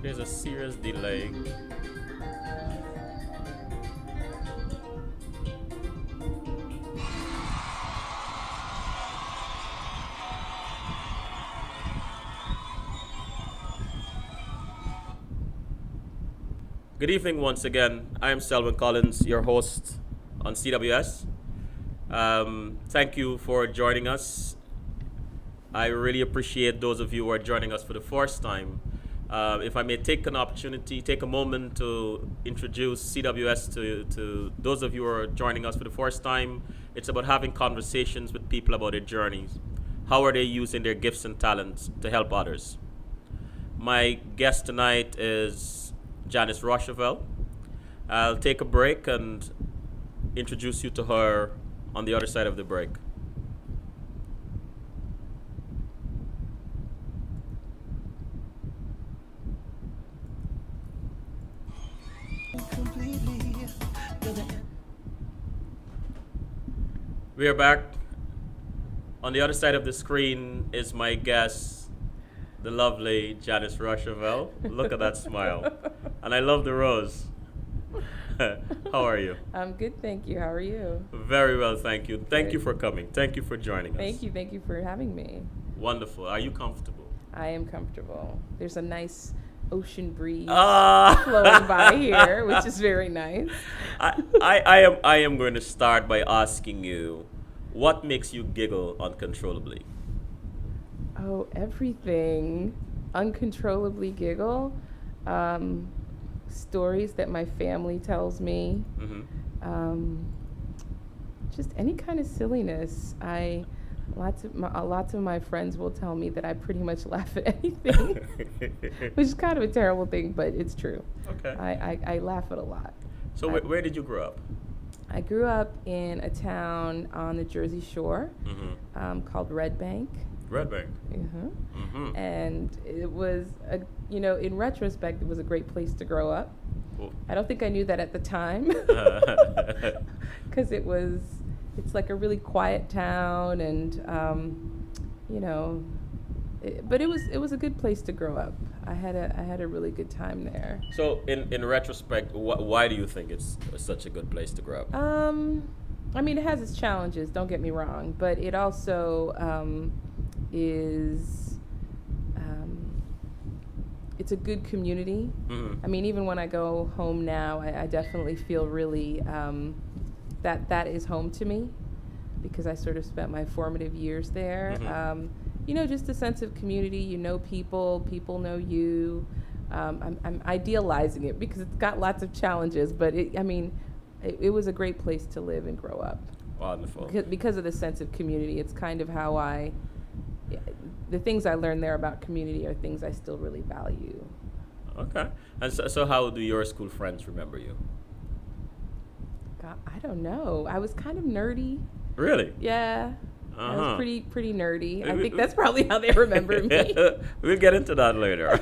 There's a serious delay. Good evening once again. I am Selwyn Collins, your host on CWS. Thank you for joining us. I really appreciate those of you who are joining us for the first time. If I may take an opportunity, take a moment to introduce CWS to those of you who are joining us for the first time. It's about having conversations with people about their journeys. How are they using their gifts and talents to help others? My guest tonight is Janis Rosheuvel. I'll take a break and introduce you to her on the other side of the break. We are back. On the other side of the screen is my guest, the lovely Janis Rosheuvel. Look at that smile. And I love the rose. How are you? I'm good, thank you. How are you? Very well, thank you. Thank you Good. for coming. Thank you for joining us. Thank you for having me. Wonderful. Are you comfortable? I am comfortable. There's a nice ocean breeze Ah! flowing by here, which is very nice. I am going to start by asking you, what makes you giggle uncontrollably? Oh, everything. Uncontrollably giggle. Stories that my family tells me. Mm-hmm. Um, just any kind of silliness. Lots of my friends will tell me that I pretty much laugh at anything, which is kind of a terrible thing, but it's true. Okay. I laugh at a lot. So where did you grow up? I grew up in a town on the Jersey Shore Mm-hmm. called Red Bank. Red Bank. Mm-hmm. Mm-hmm. And it was, in retrospect, it was a great place to grow up. Cool. I don't think I knew that at the time because it's like a really quiet town and, but it was a good place to grow up. I had a really good time there. So in retrospect, why do you think it's such a good place to grow up? I mean, it has its challenges, don't get me wrong, but it also is, it's a good community. Mm-hmm. I mean, even when I go home now, I definitely feel really that is home to me because I sort of spent my formative years there. Mm-hmm. Just a sense of community. You know people know you. I'm idealizing it because it's got lots of challenges, but it was a great place to live and grow up. Wonderful. Because of the sense of community. It's kind of how the things I learned there about community are things I still really value. Okay. And so how do your school friends remember you? God, I don't know. I was kind of nerdy. Really? Yeah. I was Uh-huh. pretty nerdy. I think that's probably how they remember me. We'll get into that later.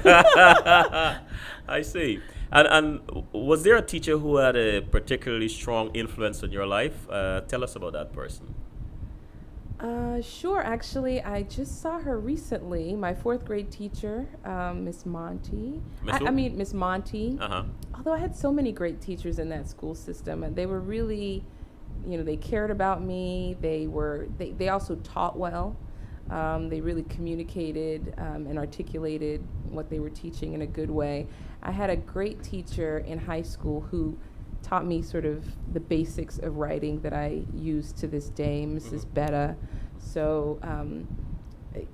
I see. And was there a teacher who had a particularly strong influence on your life? Tell us about that person. Sure. Actually, I just saw her recently. My fourth grade teacher, Miss Monty. Miss who? I mean, Miss Monty. Uh-huh. Although I had so many great teachers in that school system, and they were really, they cared about me. They also taught well. They really communicated and articulated what they were teaching in a good way. I had a great teacher in high school who taught me sort of the basics of writing that I use to this day, Mrs. Betta. So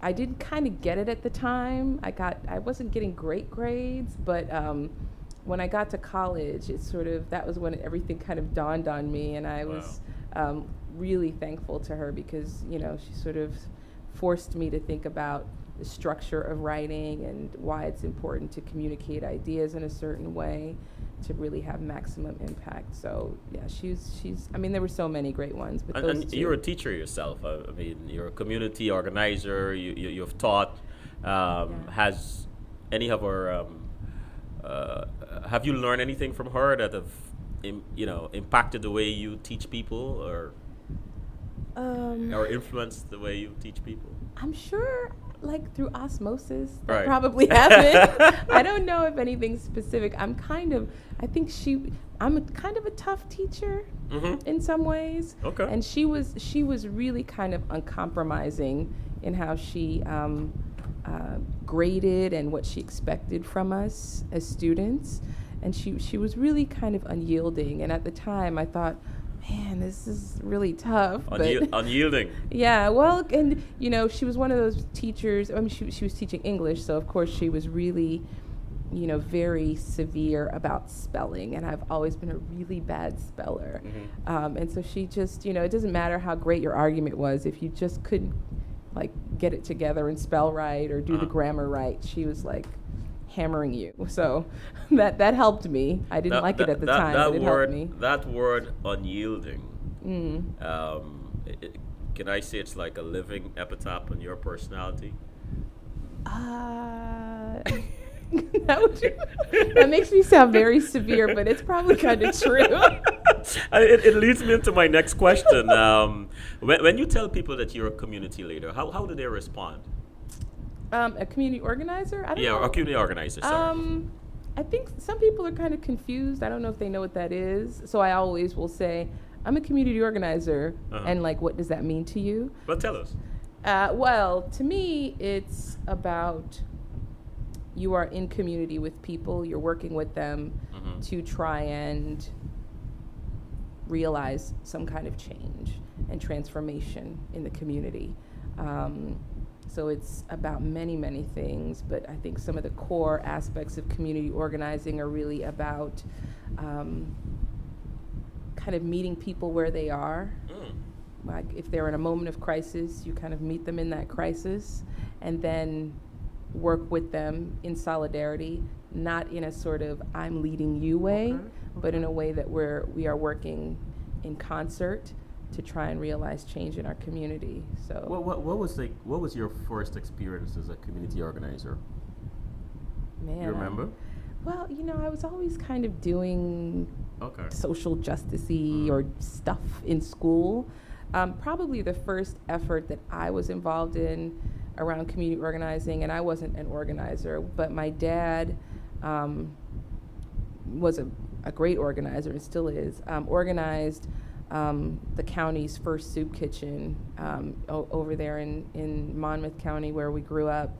I did kind of get it at the time. I wasn't getting great grades, but when I got to college, that was when everything kind of dawned on me, and I was really thankful to her because, she sort of forced me to think about the structure of writing and why it's important to communicate ideas in a certain way to really have maximum impact. So yeah, there were so many great ones, but those And two. you're a teacher yourself. I mean, you're a community organizer. You've taught. Yeah. Has any of her have you learned anything from her that have impacted the way you teach people? Or or influenced the way you teach people? I'm sure, like through osmosis, that Right. probably happened. I don't know if anything specific. I think I'm a kind of a tough teacher Mm-hmm. in some ways. Okay. And she was really kind of uncompromising in how she graded and what she expected from us as students. And she was really kind of unyielding. And at the time, I thought, man, this is really tough. Unyielding. Yeah, well, and she was one of those teachers. I mean, she was teaching English, so of course she was really, very severe about spelling, and I've always been a really bad speller. Mm-hmm. And so she just, it doesn't matter how great your argument was, if you just couldn't, like, get it together and spell right or do the grammar right, she was like hammering you. So that helped me. I didn't like it at the time, but it helped me. That word unyielding. Mm. Can I say it's like a living epitaph on your personality? That makes me sound very severe, but it's probably kind of true. It leads me into my next question. When you tell people that you're a community leader, how do they respond? A community organizer? I don't know. Yeah, a community organizer, sorry. I think some people are kind of confused. I don't know if they know what that is. So I always will say, I'm a community organizer, and like, what does that mean to you? Well, tell us. Well, to me, it's about you are in community with people, you're working with them to try and realize some kind of change and transformation in the community. So it's about many, many things, but I think some of the core aspects of community organizing are really about kind of meeting people where they are. Like if they're in a moment of crisis, you kind of meet them in that crisis and then work with them in solidarity, not in a sort of I'm leading you way, but in a way that we are working in concert to try and realize change in our community. So what was your first experience as a community organizer? Man, You remember? Well, I was always kind of doing social justice-y or stuff in school. Probably the first effort that I was involved in around community organizing, and I wasn't an organizer, but my dad was a great organizer and still is, organized the county's first soup kitchen over there in Monmouth County where we grew up.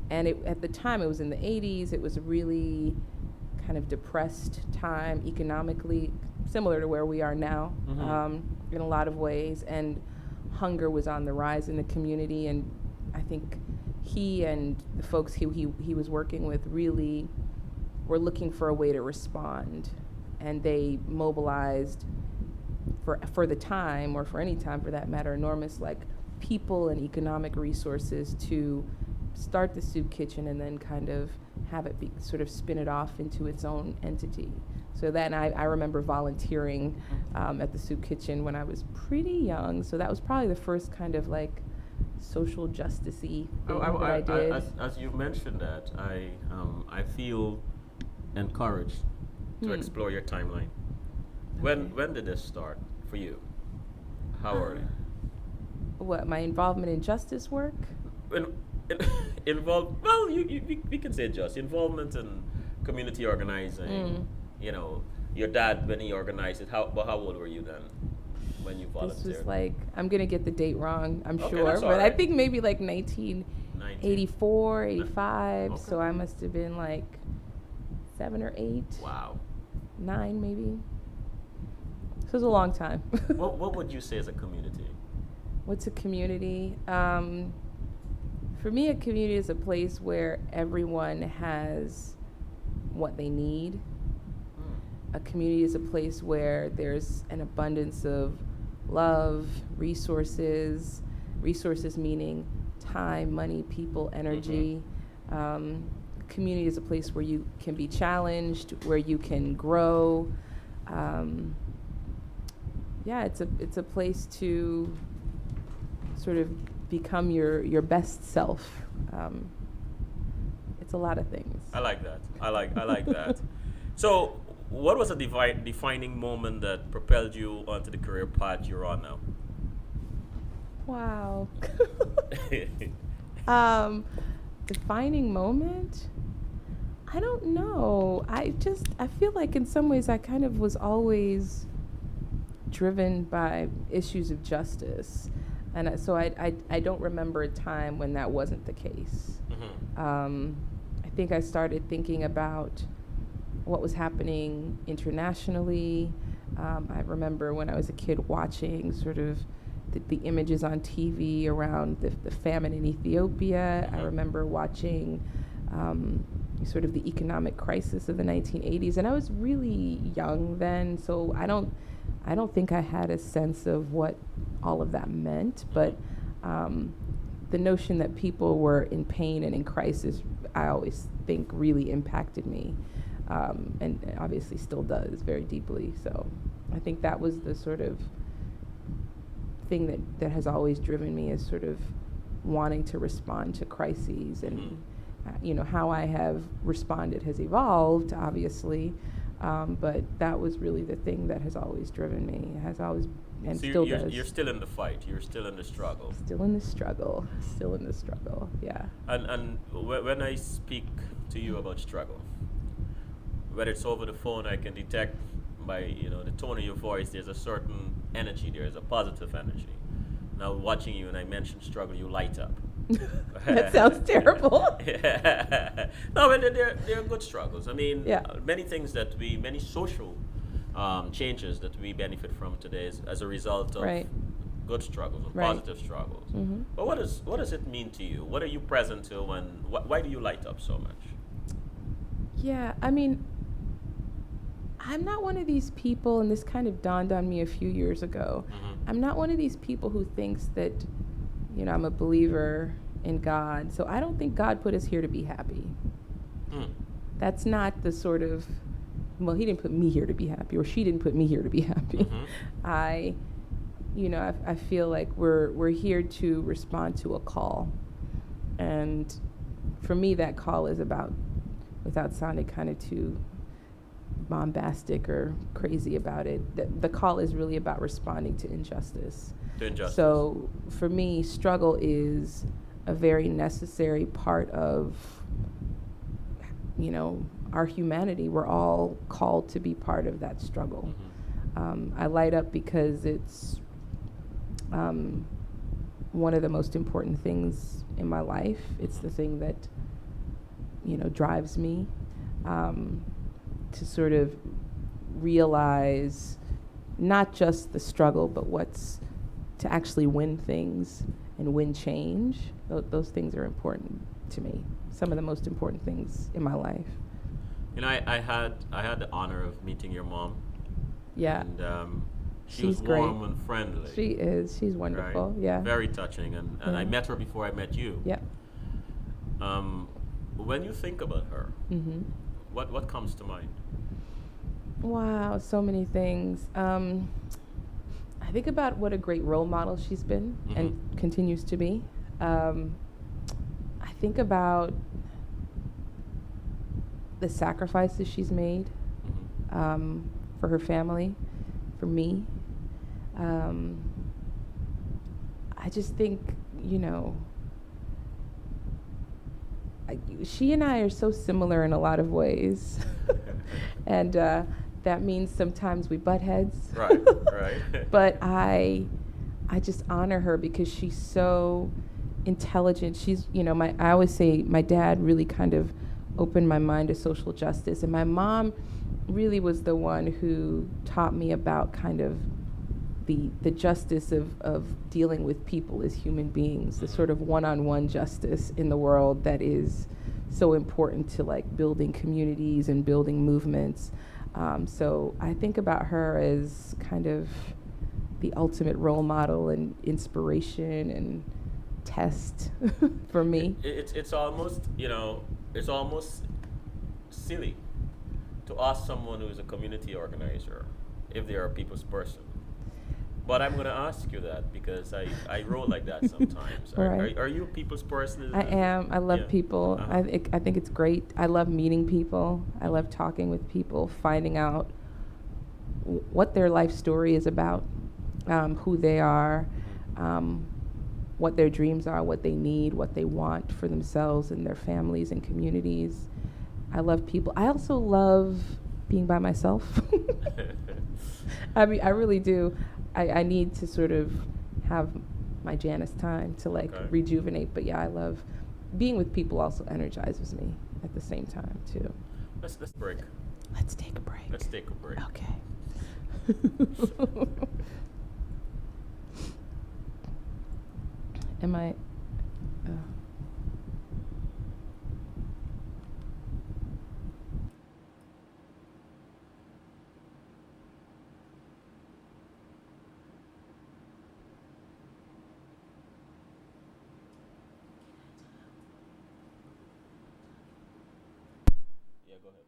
And at the time, it was in the 80s, it was a really kind of depressed time economically, similar to where we are now in a lot of ways. And hunger was on the rise in the community, and I think he and the folks he was working with really were looking for a way to respond. And they mobilized for the time, or for any time for that matter, enormous people and economic resources to start the soup kitchen and then kind of have it sort of spin it off into its own entity. So that, and I remember volunteering at the soup kitchen when I was pretty young. So that was probably the first kind of social justice-y thing that I did. As you mentioned that, I feel encouraged to explore your timeline. When did this start for you? How early? What, my involvement in justice work? Involved, well, we can say just involvement in community organizing. Your dad, when he organized it, how old were you then when you volunteered? This was I'm going to get the date wrong, I'm sure, that's all but right. I think maybe 1984, 85, Okay. so I must have been 7 or 8. Wow. 9 maybe. So it was a long time. What would you say is a community? What's a community? For me, a community is a place where everyone has what they need. A community is a place where there's an abundance of love, resources meaning time, money, people, energy. Community is a place where you can be challenged, where you can grow. It's a place to sort of become your best self. It's a lot of things. I like that. I like that. So, what was a defining moment that propelled you onto the career path you're on now? Wow. Defining moment? I don't know. I feel like in some ways I kind of was always driven by issues of justice. And I don't remember a time when that wasn't the case. I think I started thinking about what was happening internationally. I remember when I was a kid watching sort of the images on TV around the famine in Ethiopia. I remember watching sort of the economic crisis of the 1980s, and I was really young then, so I don't think I had a sense of what all of that meant, but the notion that people were in pain and in crisis, I always think really impacted me, and obviously still does very deeply. So I think that was the sort of thing that has always driven me, is sort of wanting to respond to crises. And how I have responded has evolved, obviously, but that was really the thing that has always driven me, has always, and So still you're, does. you're still in the fight. You're still in the struggle. Still in the struggle. Still in the struggle. Yeah. And when I speak to you about struggle, whether it's over the phone, I can detect by the tone of your voice. There's a certain energy. There's a positive energy. Now watching you and I mention struggle, you light up. That sounds terrible. Yeah. No, but they're good struggles. I mean, Yeah. many social changes that we benefit from today is as a result of Right. good struggles, of Right. positive struggles. Mm-hmm. But what does it mean to you? What are you present to why do you light up so much? Yeah, I mean, I'm not one of these people, and this kind of dawned on me a few years ago. I'm not one of these people who thinks that, I'm a believer in God. So I don't think God put us here to be happy. That's not the sort of, well, he didn't put me here to be happy, or she didn't put me here to be happy. I feel like we're here to respond to a call. And for me, that call is about, without sounding kind of too bombastic or crazy about it, the call is really about responding to injustice. So for me, struggle is a very necessary part of, our humanity. We're all called to be part of that struggle. I light up because it's one of the most important things in my life. It's the thing that, drives me to sort of realize not just the struggle, but what's to actually win things and win change. Those things are important to me. Some of the most important things in my life. I had the honor of meeting your mom. Yeah. And she She's was warm great. and friendly. She is. She's wonderful. Right? Yeah. Very touching. And Yeah. I met her before I met you. Yeah. When you think about her, Mm-hmm. what comes to mind? Wow, so many things. I think about what a great role model she's been and continues to be. I think about the sacrifices she's made for her family, for me. I just think, she and I are so similar in a lot of ways. And that means sometimes we butt heads. Right. But I just honor her because she's so intelligent. She's, I always say my dad really kind of opened my mind to social justice, and my mom really was the one who taught me about kind of the justice of dealing with people as human beings, the sort of one-on-one justice in the world that is so important to like building communities and building movements. So I think about her as kind of the ultimate role model and inspiration and test for me. It's almost it's almost silly to ask someone who is a community organizer if they are a people's person. But I'm going to ask you that because I roll like that sometimes. Right. Are you a people's person? I am. I love Yeah. people. Uh-huh. I think it's great. I love meeting people. I love talking with people, finding out what their life story is about, who they are. what their dreams are, what they need, what they want for themselves and their families and communities. I love people. I also love being by myself. I mean, I really do. I need to sort of have my Janis time to like rejuvenate. But yeah, I love being with people. Also energizes me at the same time too. Let's break. Let's take a break. Let's take a break. Okay. Am I? Yeah, go ahead.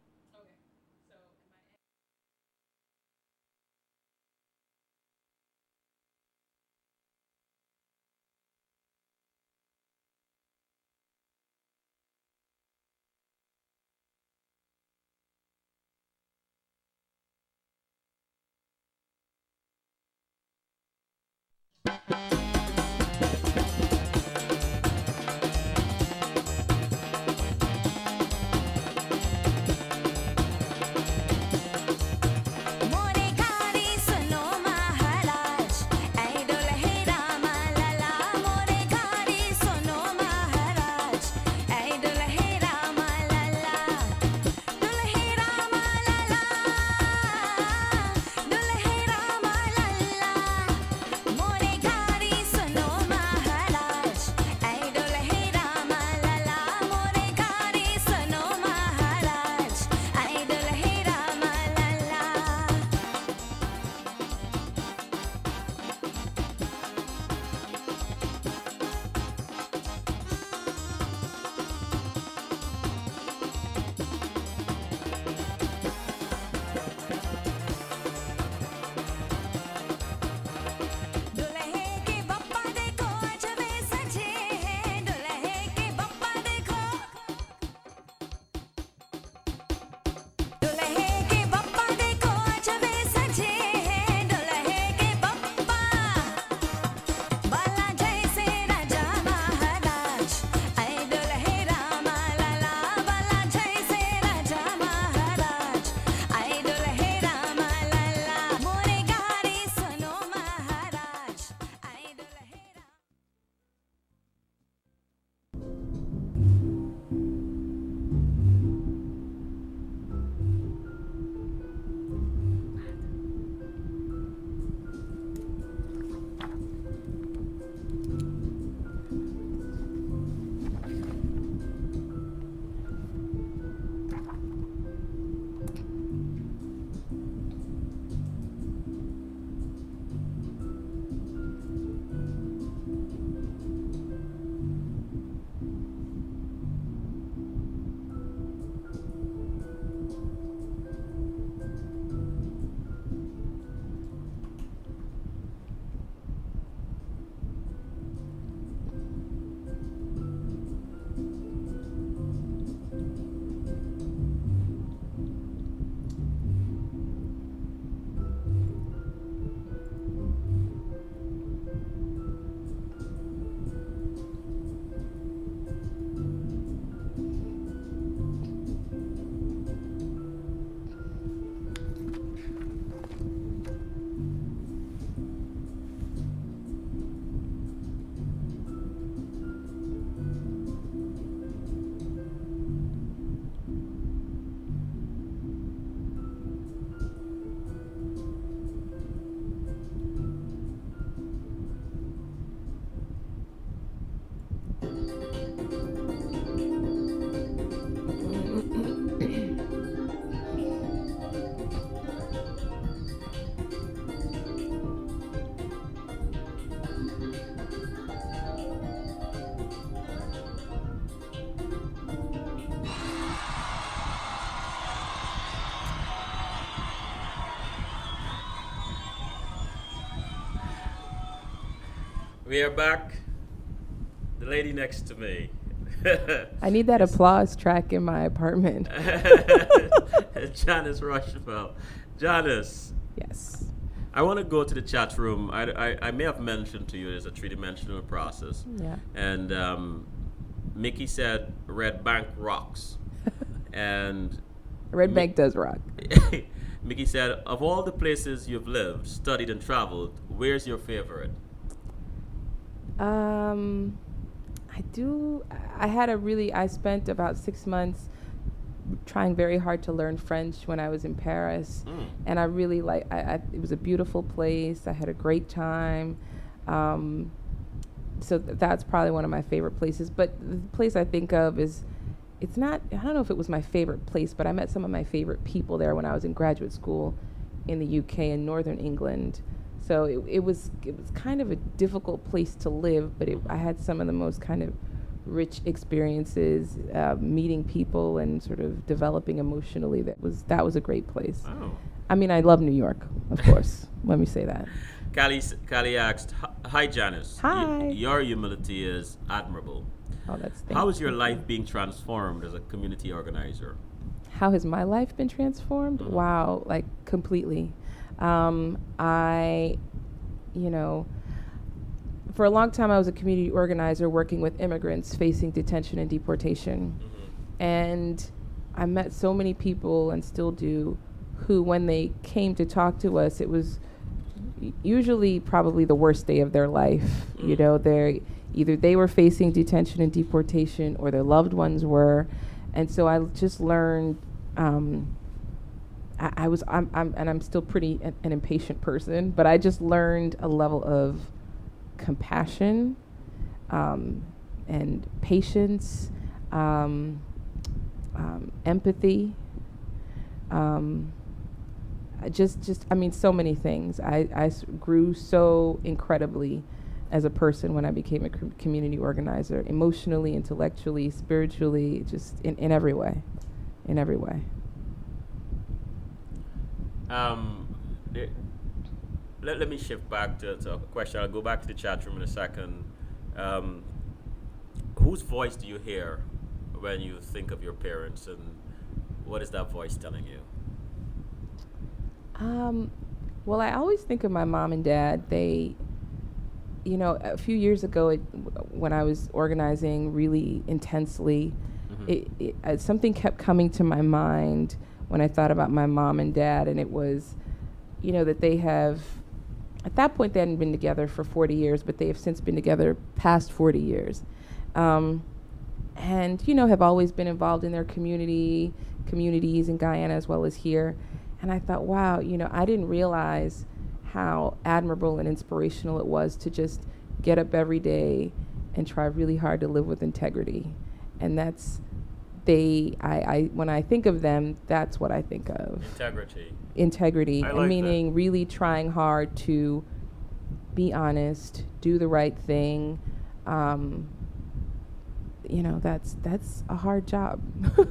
We are back. The lady next to me. I need that applause track in my apartment. Janis Rosheuvel. Janis, Yes. I want to go to the chat room. I may have mentioned to you there's a three-dimensional process. Yeah. And Mickey said Red Bank rocks. And Red Bank does rock. Mickey said, of all the places you've lived, studied, and traveled, where's your favorite? I spent about 6 months trying very hard to learn French when I was in Paris. And I really it was a beautiful place. I had a great time. So that's probably one of my favorite places. But the place I think of I don't know if it was my favorite place, but I met some of my favorite people there when I was in graduate school in the UK in Northern England. So it was kind of a difficult place to live, but I had some of the most kind of rich experiences, meeting people and sort of developing emotionally. That was a great place. Oh. I mean, I love New York, of course. Let me say that. Callie asked, hi Janis. Hi. Your humility is admirable. Oh, that's How is your life being transformed as a community organizer? How has my life been transformed? Wow, like completely. For a long time I was a community organizer working with immigrants facing detention and deportation. And I met so many people, and still do, who when they came to talk to us, it was usually probably the worst day of their life. They were facing detention and deportation, or their loved ones were. And so I just learned, I'm still pretty an impatient person, but I just learned a level of compassion, and patience, empathy, so many things. I grew so incredibly as a person when I became a community organizer, emotionally, intellectually, spiritually, just in every way, Let me shift back to a question. I'll go back to the chat room in a second. Whose voice do you hear when you think of your parents, and what is that voice telling you? Well, I always think of my mom and dad. They, a few years ago, when I was organizing really intensely, something kept coming to my mind when I thought about my mom and dad, and it was, that they have, at that point they hadn't been together for 40 years, but they have since been together past 40 years. And, have always been involved in their communities in Guyana as well as here. And I thought, wow, I didn't realize how admirable and inspirational it was to just get up every day and try really hard to live with integrity. And that's, when I think of them, that's what I think of. Integrity. Meaning really trying hard to be honest, do the right thing. That's a hard job.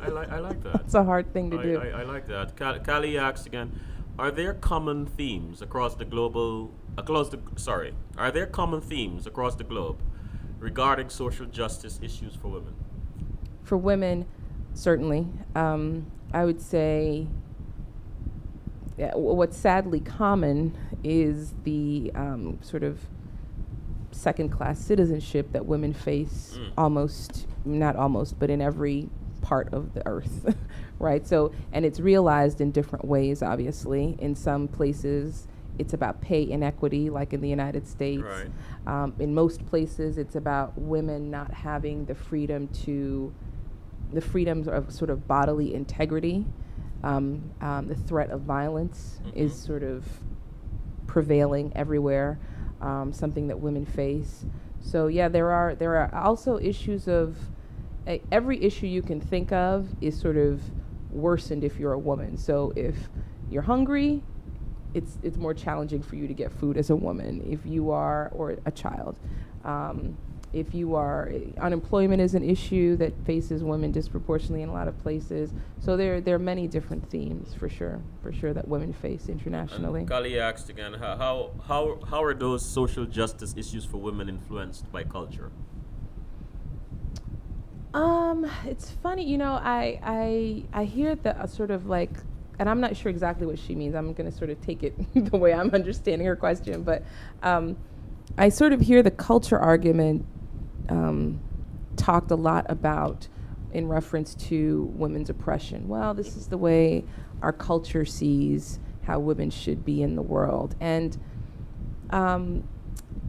I like that. It's a hard thing to do. I like that. Callie asks again, are there common themes across the globe regarding social justice issues for women? For women, certainly. I would say what's sadly common is the sort of second-class citizenship that women face but in every part of the earth, right? So, and it's realized in different ways, obviously. In some places, it's about pay inequity, like in the United States. Right. In most places, it's about women not having the freedoms of sort of bodily integrity. The threat of violence is sort of prevailing everywhere. Something that women face. So yeah, there are also issues of every issue you can think of is sort of worsened if you're a woman. So if you're hungry, it's more challenging for you to get food as a woman. If you are, or a child, if you are, unemployment is an issue that faces women disproportionately in a lot of places. So there are many different themes for sure that women face internationally. And Kali asked again, how are those social justice issues for women influenced by culture? It's funny, I hear the sort of like and I'm not sure exactly what she means. I'm going to sort of take it the way I'm understanding her question, but I sort of hear the culture argument talked a lot about in reference to women's oppression. Well, this is the way our culture sees how women should be in the world. And I'm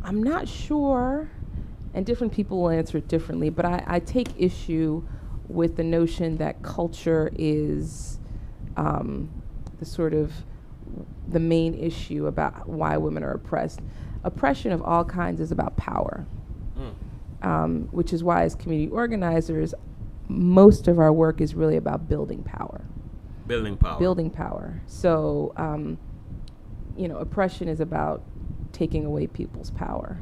not sure, and different people will answer it differently, but I take issue with the notion that culture is the sort of the main issue about why women are oppressed. Oppression of all kinds is about power, which is why as community organizers, most of our work is really about building power. Building power. Building power. So, oppression is about taking away people's power.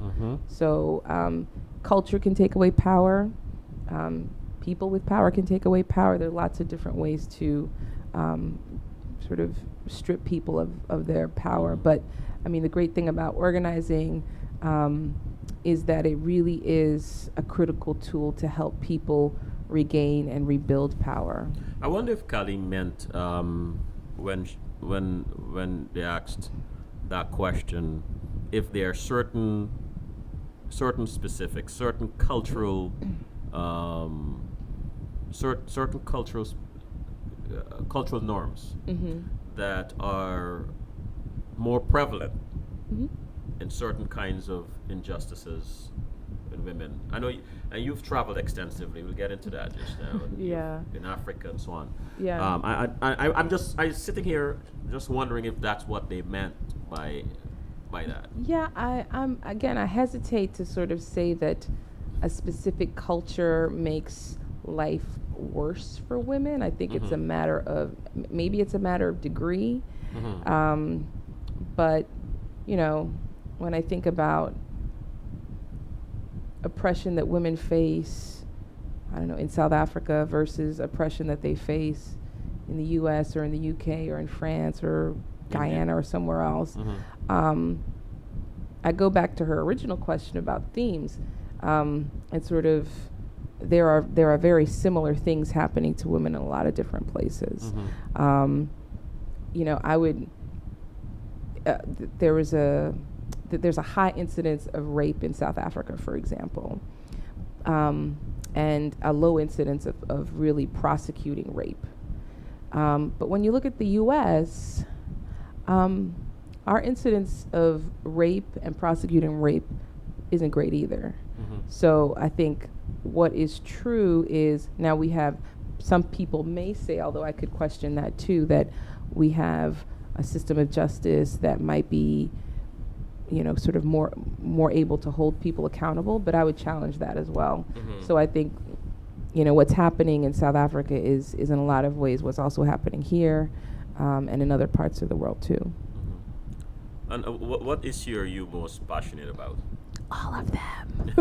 So, culture can take away power. People with power can take away power. There are lots of different ways to sort of strip people of their power. But, I mean, the great thing about organizing is that it really is a critical tool to help people regain and rebuild power. I wonder if Kali meant when they asked that question, if there are certain specific, certain cultural, certain cultural norms that are more prevalent in certain kinds of injustices in women. I know, and you've traveled extensively. We'll get into that just now. In Africa and so on. Yeah. I'm sitting here just wondering if that's what they meant by that. Yeah, I hesitate to sort of say that a specific culture makes life worse for women. I think it's a matter of, maybe it's a matter of degree. But, when I think about oppression that women face, I don't know, in South Africa versus oppression that they face in the US or in the UK or in France or Guyana or somewhere else, I go back to her original question about themes, and sort of there are very similar things happening to women in a lot of different places. There's a high incidence of rape in South Africa, for example, and a low incidence of really prosecuting rape. But when you look at the U.S., our incidence of rape and prosecuting rape isn't great either. So I think what is true is, now we have, some people may say, although I could question that too, that we have a system of justice that might be sort of more able to hold people accountable, but I would challenge that as well. So I think, what's happening in South Africa is in a lot of ways what's also happening here, and in other parts of the world too. And what issue are you most passionate about? All of them.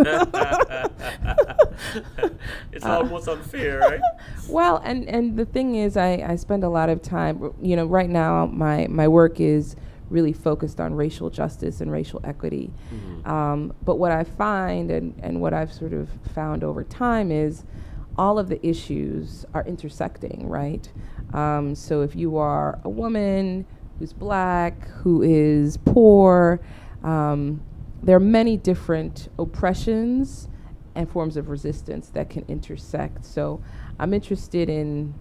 It's almost unfair, right? Well, and the thing is, I spend a lot of time, right now my work is really focused on racial justice and racial equity. But what I find, and what I've sort of found over time, is all of the issues are intersecting, right? So if you are a woman who's black, who is poor, there are many different oppressions and forms of resistance that can intersect. So I'm interested in,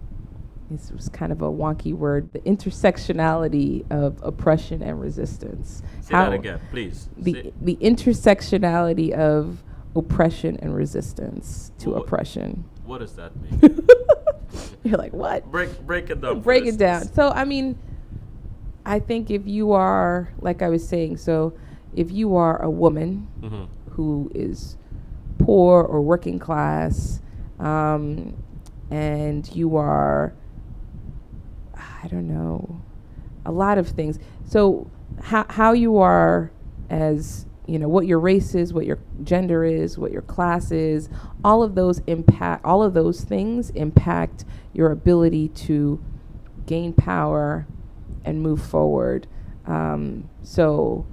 this was kind of a wonky word, the intersectionality of oppression and resistance. Say that again, please. The intersectionality of oppression and resistance to oppression. What does that mean? You're like, what? Break it down. Break it down. So, I mean, I think if you are, like I was saying, so if you are a woman who is poor or working class, and you are, I don't know, a lot of things. So how you are as, what your race is, what your gender is, what your class is, all of those things impact your ability to gain power and move forward. So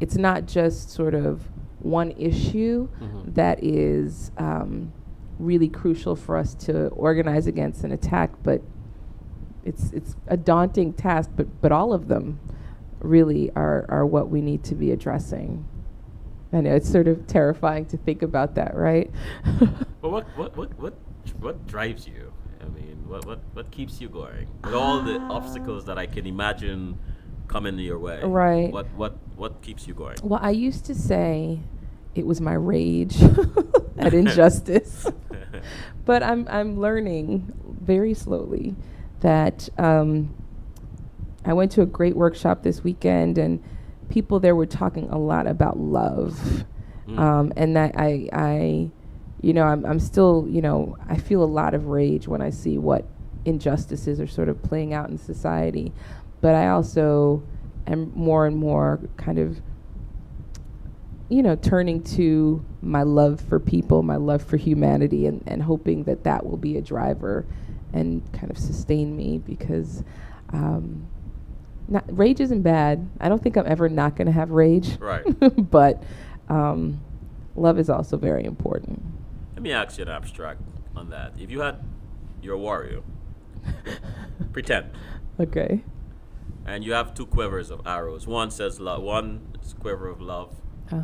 it's not just sort of one issue that is really crucial for us to organize against and attack, but it's a daunting task, but all of them really are what we need to be addressing. I know it's sort of terrifying to think about that, right? But what drives you? I mean, what keeps you going with all the obstacles that I can imagine coming your way? Right. What keeps you going? Well, I used to say it was my rage at injustice, but I'm learning very slowly that I went to a great workshop this weekend, and people there were talking a lot about love, and that I'm still, I feel a lot of rage when I see what injustices are sort of playing out in society, but I also am more and more kind of, turning to my love for people, my love for humanity, and hoping that will be a driver and kind of sustain me, because rage isn't bad. I don't think I'm ever not going to have rage. Right. But love is also very important. Let me ask you an abstract on that. If you had your warrior, pretend, Okay. and you have two quivers of arrows. One says love. One is quiver of love,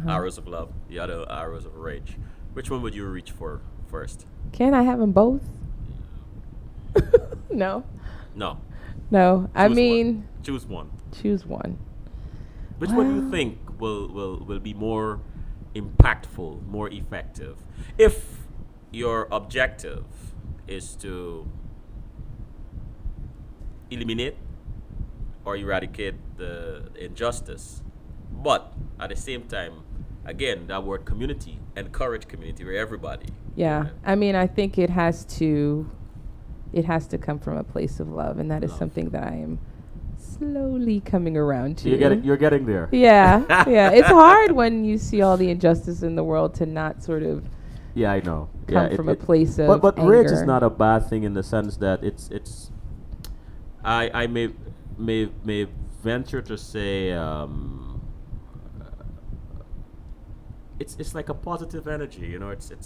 arrows of love. The other arrows of rage. Which one would you reach for first? Can I have them both? No. No. No. I Choose mean, one. Choose one. choose one. Which one do you think will be more impactful, more effective? If your objective is to eliminate or eradicate the injustice, but at the same time, again, that word community, encourage community where everybody. Yeah. I mean, I think it has to come from a place of love, and that is Love. something that I am slowly coming around to. You're getting there. Yeah, yeah. It's hard when you see all the injustice in the world to not sort of Yeah, I know. come from a place of but anger. rage is not a bad thing in the sense that it's I may venture to say it's like a positive energy,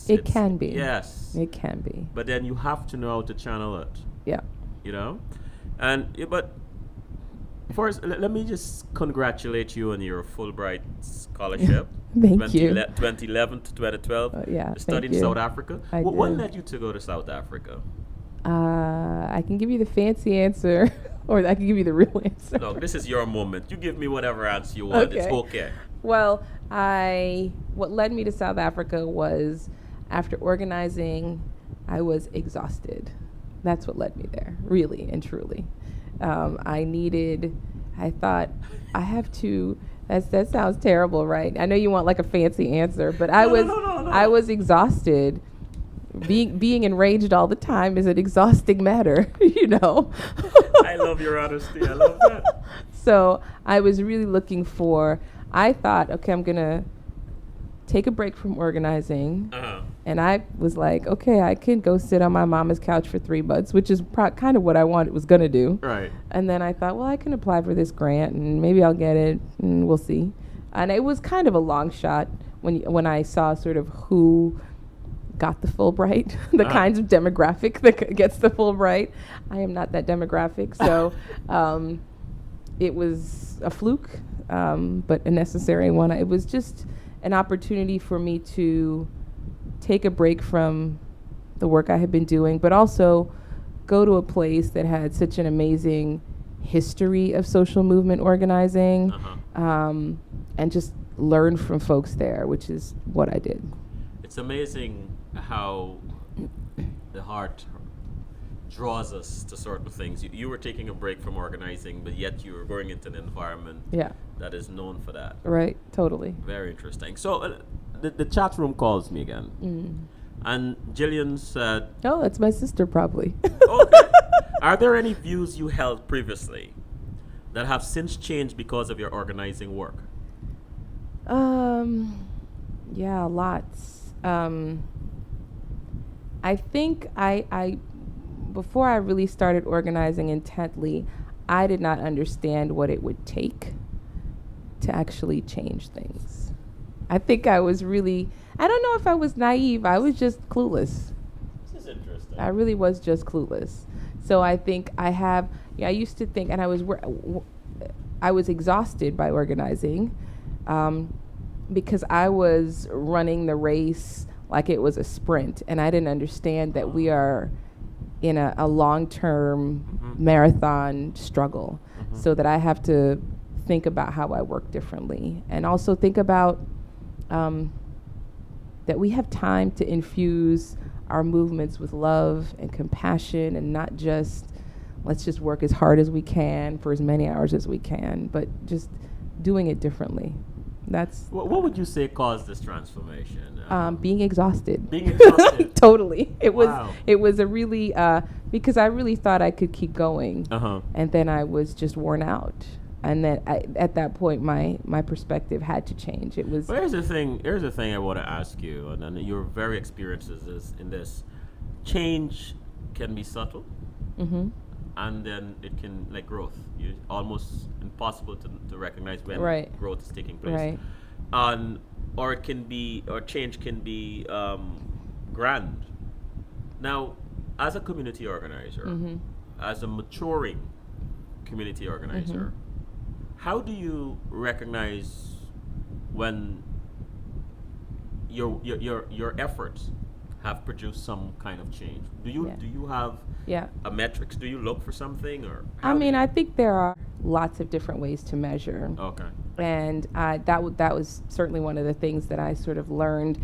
It can be. Yes. It can be. But then you have to know how to channel it, Yeah. but first, let me just congratulate you on your Fulbright scholarship. Thank you. 2011 to 2012. Yeah, You studied thank in you. South Africa. I What did. led you to go to South Africa? I can give you the fancy answer, or I can give you the real answer. Look, this is your moment. You give me whatever answer you want. It's okay. Well, what led me to South Africa was after organizing, I was exhausted. That's what led me there, really and truly. I thought I have to. That sounds terrible, right? I know you want like a fancy answer, but I was exhausted. Being enraged all the time is an exhausting matter, I love your honesty. I love that. So I was really looking for. I thought, okay, I'm gonna take a break from organizing. And I was like, okay, I can go sit on my mama's couch for 3 months, which is kind of what I was going to do. Right. And then I thought, well, I can apply for this grant and maybe I'll get it and we'll see. And it was kind of a long shot when I saw sort of who got the Fulbright, the kinds of demographic that gets the Fulbright. I am not that demographic. So it was a fluke, but a necessary one. It was just an opportunity for me to take a break from the work I had been doing, but also go to a place that had such an amazing history of social movement organizing, and just learn from folks there, which is what I did. It's amazing how the heart draws us to certain things. You were taking a break from organizing, but yet you were going into an environment that is known for that. Right, totally. Very interesting. So the chat room calls me again. And Jillian said, Oh, that's my sister probably. okay. Are there any views you held previously that have since changed because of your organizing work? Yeah, lots. I think I before I really started organizing intently, I did not understand what it would take to actually change things. I think I was really, I don't know if I was naive, I was just clueless. This is interesting. I really was just clueless. So I think I have, Yeah, I used to think, and I was exhausted by organizing, because I was running the race like it was a sprint, and I didn't understand that we are in a long-term marathon struggle, so that I have to think about how I work differently, and also think about that we have time to infuse our movements with love and compassion, and not just let's just work as hard as we can for as many hours as we can, but just doing it differently. That's What would you say caused this transformation? being exhausted. Being exhausted. Totally. Wow. It was a really because I really thought I could keep going, and then I was just worn out. And then at that point, my perspective had to change. It was. But here's the thing I want to ask you, and then you're very experienced in this. Change can be subtle, and then it can, like growth. It's almost impossible to recognize when growth is taking place. Right. Or change can be grand. Now, as a community organizer, as a maturing community organizer, how do you recognize when your efforts have produced some kind of change? Do you have a metrics? Do you look for something, or? I think there are lots of different ways to measure. Okay. And that was certainly one of the things that I sort of learned.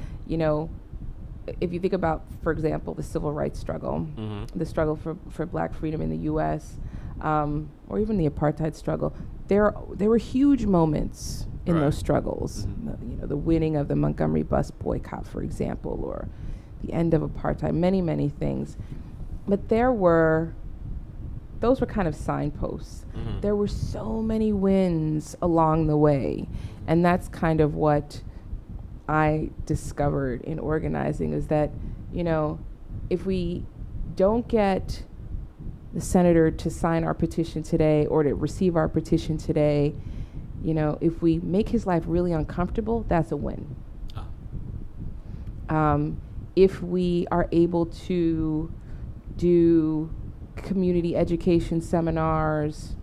If you think about, for example, the civil rights struggle, the struggle for Black freedom in the U.S., or even the apartheid struggle, there were huge moments in those struggles. The winning of the Montgomery bus boycott, for example, or the end of apartheid, many, many things. But those were kind of signposts. There were so many wins along the way. And that's kind of what I discovered in organizing, is that, if we don't get the senator to sign our petition today or to receive our petition today, if we make his life really uncomfortable, that's a win. If we are able to do community education seminars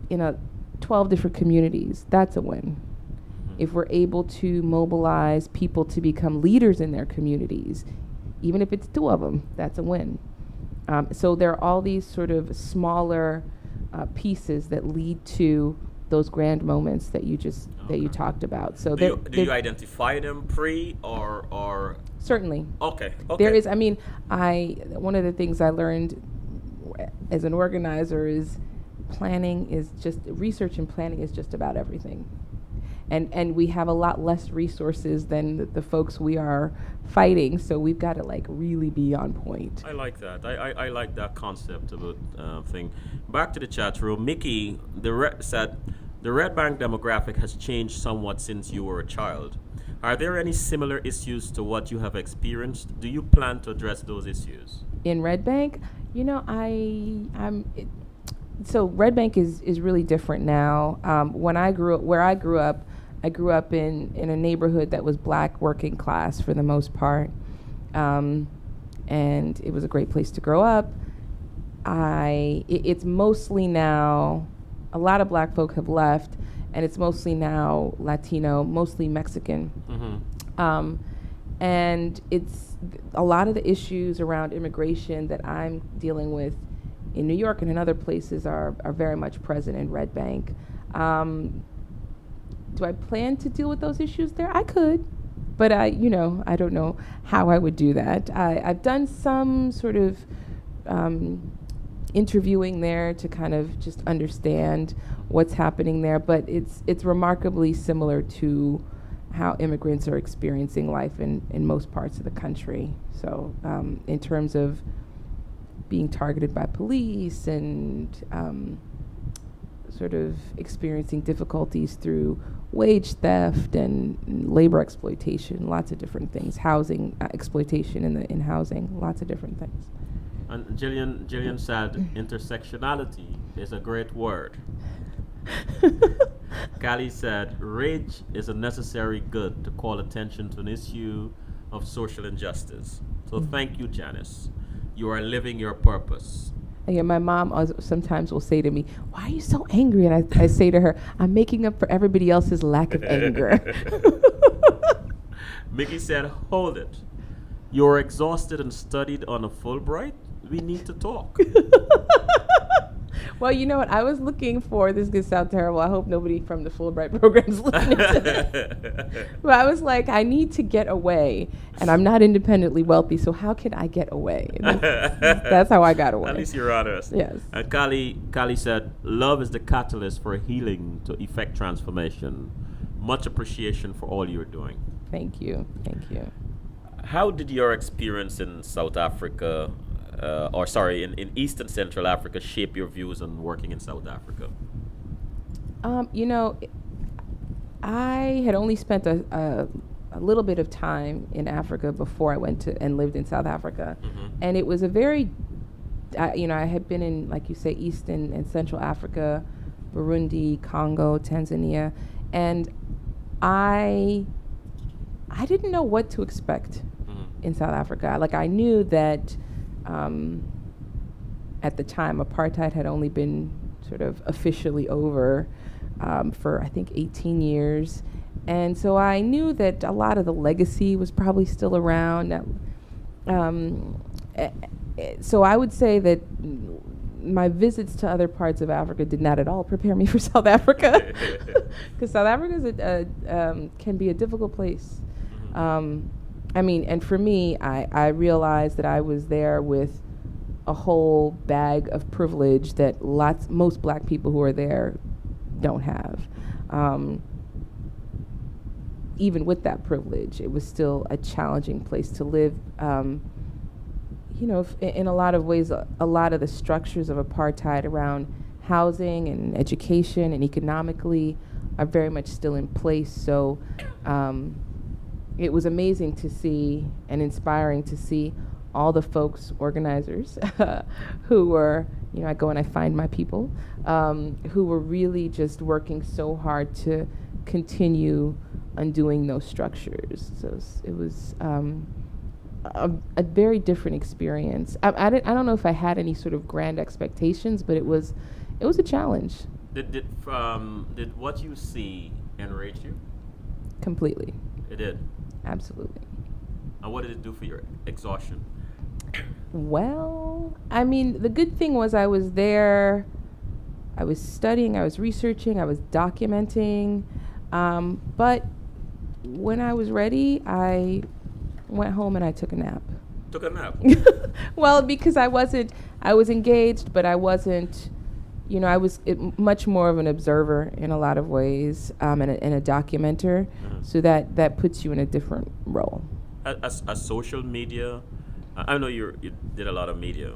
in 12 different communities, that's a win. If we're able to mobilize people to become leaders in their communities, even if it's 2 of them, that's a win. So there are all these sort of smaller pieces that lead to those grand moments that you talked about. So do you identify them pre or? Certainly. Okay. There is. One of the things I learned as an organizer is research and planning is just about everything. And we have a lot less resources than the folks we are fighting, so we've got to really be on point. I like that. I like that concept about thing. Back to the chat room. Mickey said, the Red Bank demographic has changed somewhat since you were a child. Are there any similar issues to what you have experienced? Do you plan to address those issues? In Red Bank, so Red Bank is really different now. Where I grew up in a neighborhood that was Black working class for the most part, and it was a great place to grow up. It's mostly now, a lot of Black folk have left, and it's mostly now Latino, mostly Mexican. And it's a lot of the issues around immigration that I'm dealing with in New York and in other places are very much present in Red Bank. Do I plan to deal with those issues there? I could, but I don't know how I would do that. I've done some sort of interviewing there to kind of just understand what's happening there, but it's remarkably similar to how immigrants are experiencing life in most parts of the country. So in terms of being targeted by police and sort of experiencing difficulties through wage theft and labor exploitation, lots of different things, housing exploitation in housing, lots of different things. And Jillian said intersectionality is a great word. Callie said rage is a necessary good to call attention to an issue of social injustice. So thank you, Janis. You are living your purpose. Again, my mom sometimes will say to me, "Why are you so angry?" And I say to her, "I'm making up for everybody else's lack of anger." Mickey said, "Hold it. You're exhausted and studied on a Fulbright? We need to talk." Well, you know what? I was looking for, this could sound terrible. I hope nobody from the Fulbright program is listening to this. But I was like, I need to get away, and I'm not independently wealthy, so how can I get away? And that's how I got away. At least you're honest. Yes. And Kali said, "Love is the catalyst for healing to effect transformation. Much appreciation for all you're doing." Thank you. Thank you. How did your experience in South Africa, in East and Central Africa, shape your views on working in South Africa? You know, I had only spent a little bit of time in Africa before I went to and lived in South Africa. Mm-hmm. And it was a very, I had been in, like you say, East and Central Africa, Burundi, Congo, Tanzania, and I didn't know what to expect in South Africa. Like, I knew that at the time apartheid had only been sort of officially over for I think 18 years, and so I knew that a lot of the legacy was probably still around. So I would say that my visits to other parts of Africa did not at all prepare me for South Africa, because South Africa can be a difficult place. And for me, I realized that I was there with a whole bag of privilege that most black people who are there don't have. Even with that privilege, it was still a challenging place to live. In a lot of ways, a lot of the structures of apartheid around housing and education and economically are very much still in place. So it was amazing to see and inspiring to see all the folks, organizers, who were, I go and I find my people, who were really just working so hard to continue undoing those structures. So it was a very different experience. I don't know if I had any sort of grand expectations, but it was a challenge. Did what you see enrage you? Completely. It did. Absolutely. And what did it do for your exhaustion? Well, the good thing was I was there, I was studying, I was researching, I was documenting, but when I was ready, I went home and I took a nap. Took a nap? Well, because I was engaged, but I wasn't, I was much more of an observer in a lot of ways, and a documenter. Mm-hmm. So that puts you in a different role. As social media, I know you did a lot of media.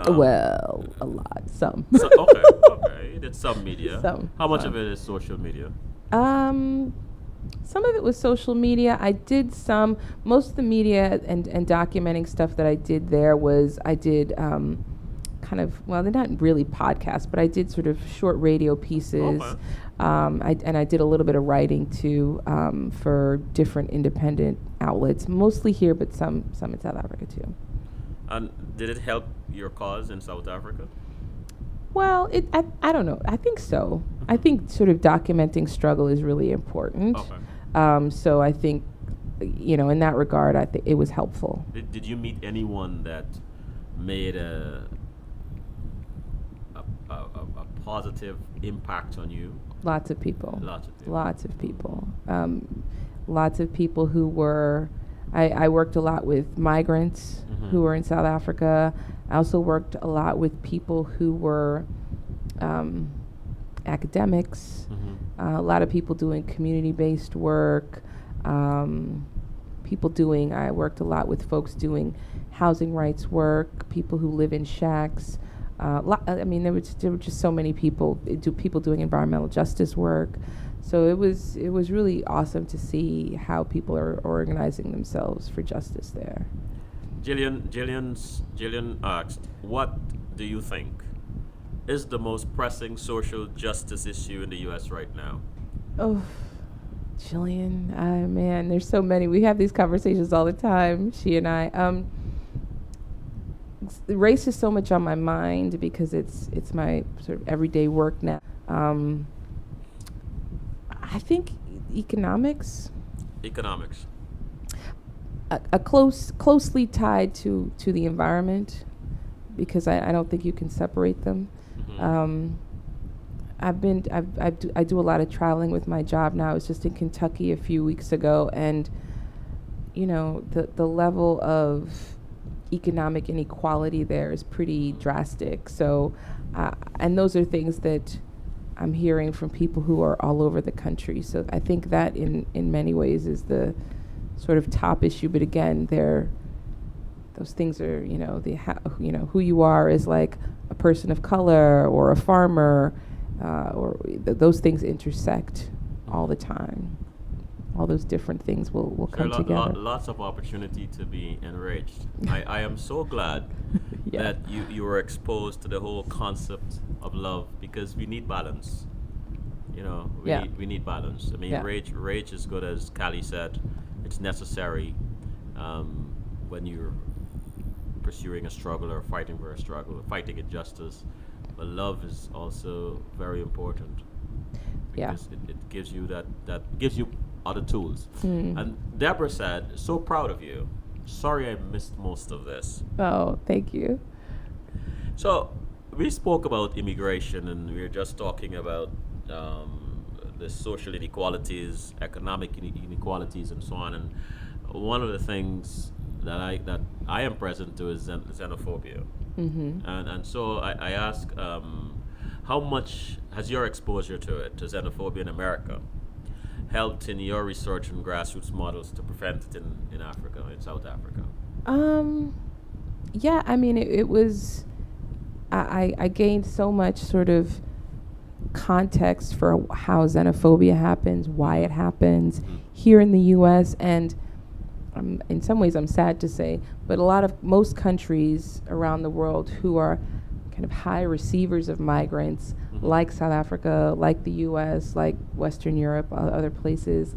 Well, a lot, some. Okay, you did some media. How much of it is social media? Some of it was social media. I did most of the media and documenting stuff that I did there was, I did they're not really podcasts, but I did sort of short radio pieces. Okay. I did a little bit of writing too, for different independent outlets, mostly here, but some in South Africa too. And did it help your cause in South Africa? Well, I don't know. I think so. Mm-hmm. I think sort of documenting struggle is really important. Okay. So I think, in that regard, I think it was helpful. Did you meet anyone that made a positive impact on you? Lots of people. Lots of people who were. I worked a lot with migrants who were in South Africa. I also worked a lot with people who were academics. A lot of people doing community-based work. I worked a lot with folks doing housing rights work, people who live in shacks. There were just so many people doing environmental justice work. So it was really awesome to see how people are organizing themselves for justice there. Jillian asked, what do you think is the most pressing social justice issue in the U.S. right now? Oh, Jillian, man, there's so many. We have these conversations all the time, she and I. race is so much on my mind because it's my sort of everyday work now. I think economics, Economics. closely tied to the environment, because I don't think you can separate them. Mm-hmm. I do a lot of traveling with my job now. I was just in Kentucky a few weeks ago, and the level of economic inequality there is pretty drastic. So, and those are things that I'm hearing from people who are all over the country. So I think that in many ways is the sort of top issue. But again, those things are, who you are as like a person of color or a farmer, those things intersect all the time. All those different things will come together. Lots of opportunity to be enraged. I am so glad Yeah. that you were exposed to the whole concept of love, because we need balance. Yeah. We need balance. I mean, Yeah. rage is good, as Callie said. It's necessary when you're pursuing a struggle or fighting for a struggle, or fighting injustice. But love is also very important, Yeah. because it gives you that gives you other tools. Mm. And Deborah said, "So proud of you. Sorry I missed most of this." Oh, thank you. So we spoke about immigration, and we were just talking about the social inequalities, economic inequalities, and so on. And one of the things that I am present to is xenophobia. Mm-hmm. And so I ask, how much has your exposure to xenophobia in America, helped in your research and grassroots models to prevent it in Africa, in South Africa? Yeah, I mean, it was, I gained so much sort of context for how xenophobia happens, why it happens here in the U.S., and in some ways I'm sad to say, but most countries around the world who are kind of high receivers of migrants, like South Africa, like the U.S., like Western Europe, other places,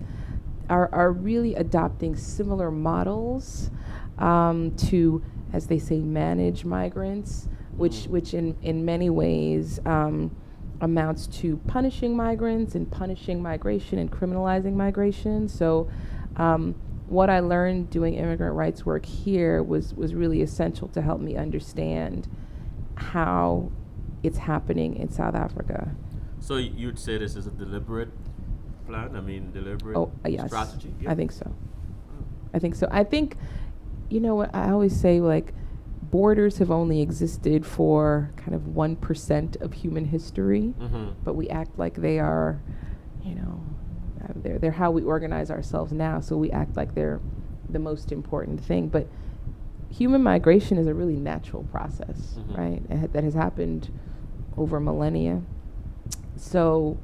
are really adopting similar models to, as they say, manage migrants, which in many ways amounts to punishing migrants and punishing migration and criminalizing migration. So what I learned doing immigrant rights work here was really essential to help me understand how it's happening in South Africa. So you'd say this is a deliberate plan? I mean, deliberate Yes. strategy? I think so. I think so. I think, what I always say, like, borders have only existed for kind of 1% of human history, but we act like they are, they're how we organize ourselves now, so we act like they're the most important thing. But human migration is a really natural process, right? That has happened over millennia. So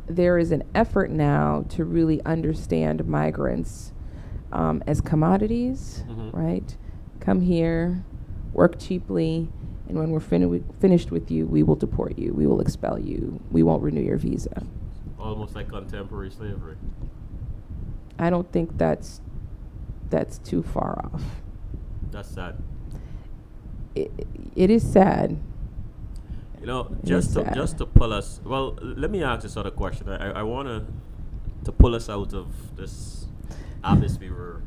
there is an effort now to really understand migrants as commodities, right? Come here, work cheaply, and when we're finished with you, we will deport you, we will expel you, we won't renew your visa. Almost like contemporary slavery. I don't think that's too far off. That's sad. It is sad. Just to pull us. Well, let me ask this other question. I want to pull us out of this abyss we were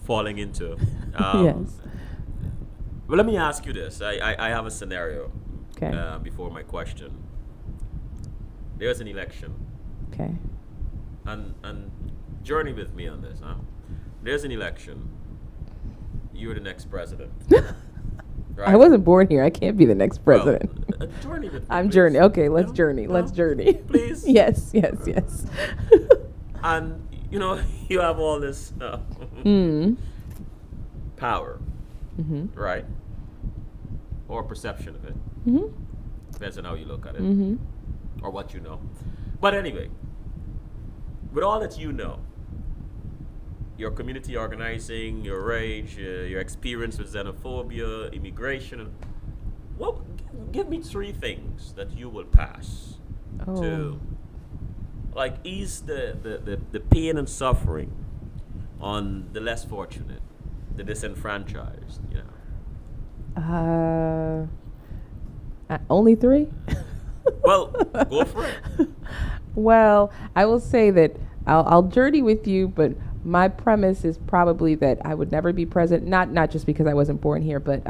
falling into. Yes. Well, let me ask you this. I have a scenario. Okay. Before my question. There's an election. Okay. And journey with me on this, huh? There's an election. You're the next president. Right? I wasn't born here. I can't be the next president. Well, journey with me, I'm please. journey. Okay, let's journey. Let's journey. Please. Yes. And you have all this power, right? Or perception of it. Depends on how you look at it, or what you know. But anyway, with all that you know, your community organizing, your rage, your experience with xenophobia, immigration, give me 3 things that you will pass to, like, ease the pain and suffering on the less fortunate, the disenfranchised, you know? Only three? Well, go for it. Well, I will say that I'll journey with you, but my premise is probably that I would never be president. Not just because I wasn't born here, but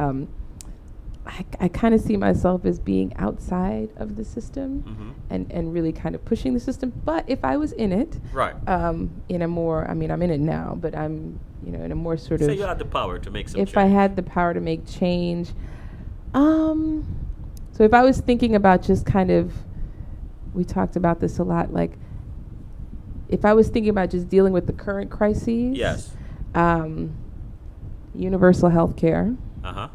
I kind of see myself as being outside of the system and really kind of pushing the system. But if I was in it, Right. in a more, I mean, I'm in it now, but I'm, in a more sort of. So you had the power to make some If change. I had the power to make change, so if I was thinking about just kind of, we talked about this a lot, like if I was thinking about just dealing with the current crises. Yes. Universal health care. Uh-huh.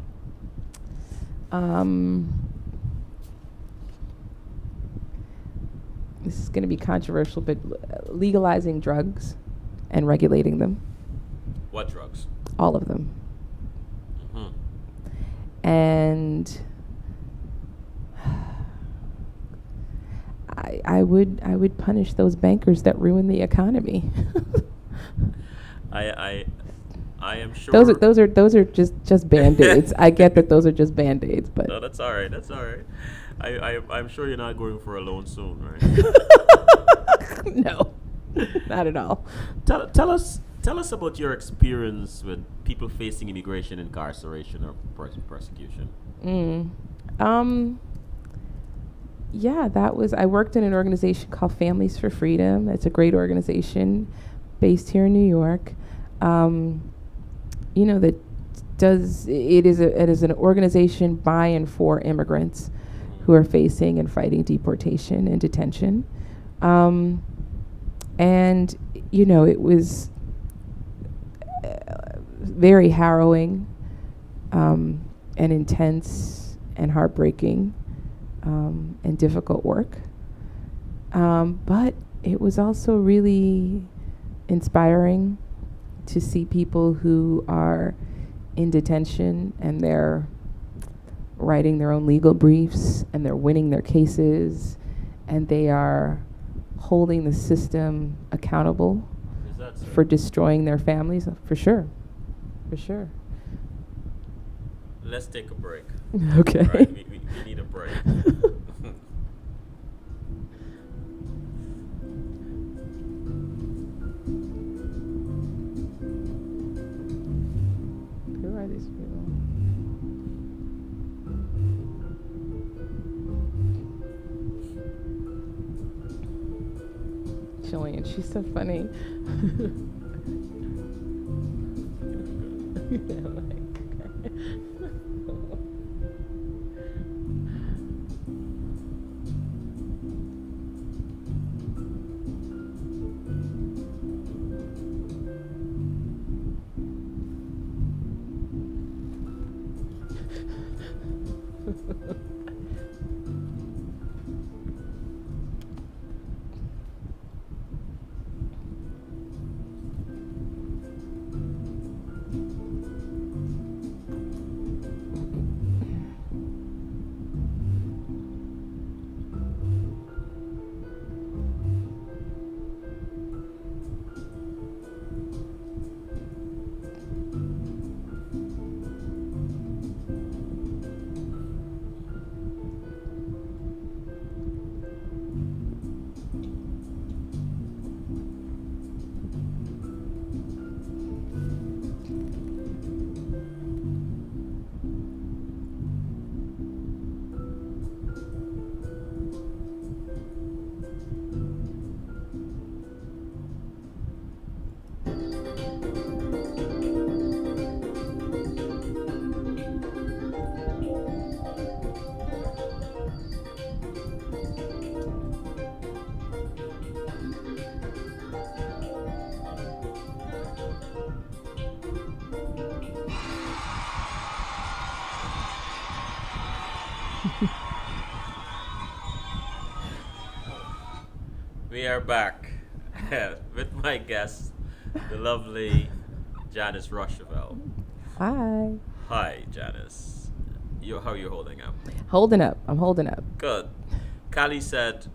This is going to be controversial, but legalizing drugs and regulating them. What drugs? All of them. Mm-hmm. And I would punish those bankers that ruin the economy. I am sure. Those are just band-aids. I get that those are just band-aids, but No, that's all right. That's all right. I'm sure you're not going for a loan soon, right? no, not at all. Tell us about your experience with people facing immigration incarceration or persecution. Yeah, I worked in an organization called Families for Freedom. It's a great organization based here in New York. That it is an organization by and for immigrants who are facing and fighting deportation and detention. It was very harrowing and intense and heartbreaking and difficult work. But it was also really inspiring to see people who are in detention and they're writing their own legal briefs and they're winning their cases and they are holding the system accountable for destroying their families. For sure. Let's take a break. Okay. All right, we need a break. Who are these people? Jillian, she's so funny. We are back with my guest, the lovely Janis Rosheuvel. Hi. Hi, Janis. How are you holding up? Holding up. I'm holding up. Good. Callie said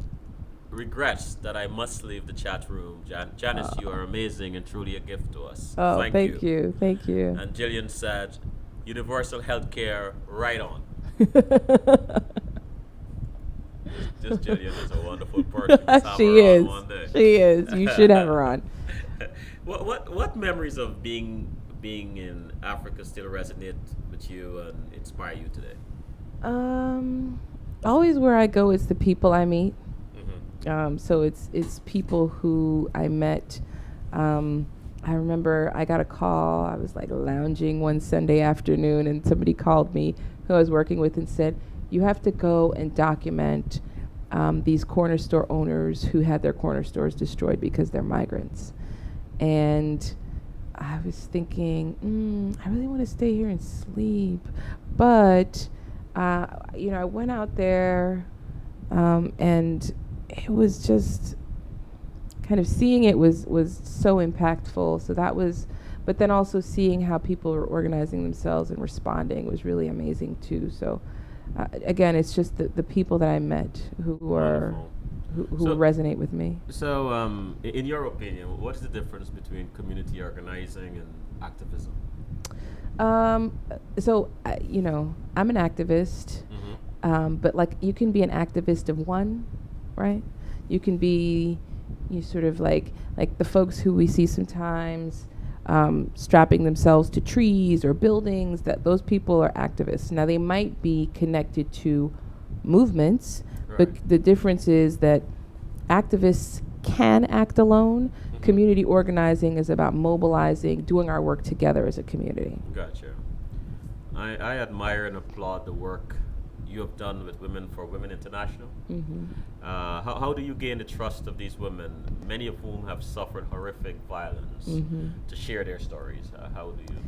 regrets that I must leave the chat room. Janis, you are amazing and truly a gift to us. Oh, thank you. Thank you. And Jillian said, universal health care, right on. This Jillian is a wonderful person. She is. She is. You should have her on. What memories of being in Africa still resonate with you and inspire you today? Always where I go, it's the people I meet. Mm-hmm. So it's people who I met. I remember I got a call. I was like lounging one Sunday afternoon, and somebody called me who I was working with and said, "You have to go and document these corner store owners who had their corner stores destroyed because they're migrants." And I was thinking, I really want to stay here and sleep, but I went out there, and it was just kind of seeing it was so impactful. So that was, but then also seeing how people were organizing themselves and responding was really amazing too. So again, it's just the people that I met who resonate with me. So, in your opinion, what is the difference between community organizing and activism? I'm an activist, but like you can be an activist of one, right? You can be, sort of like the folks who we see sometimes strapping themselves to trees or buildings. That those people are activists. Now they might be connected to movements, right. But the difference is that activists can act alone. Mm-hmm. Community organizing is about mobilizing, doing our work together as a community. Gotcha. I admire and applaud the work you have done with Women for Women International. Mm-hmm. How do you gain the trust of these women, many of whom have suffered horrific violence, to share their stories? How do you?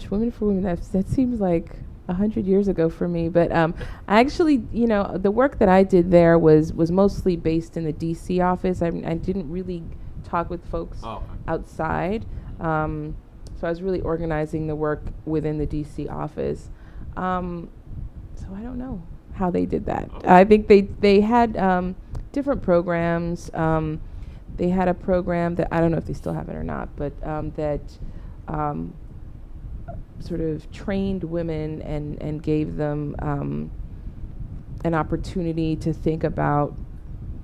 Women for Women, that seems like 100 years ago for me. But I actually, the work that I did there was mostly based in the D.C. office. I didn't really talk with folks outside. So I was really organizing the work within the D.C. office. So I don't know how they did that. I think they had different programs. They had a program that I don't know if they still have it or not, but that sort of trained women and gave them an opportunity to think about,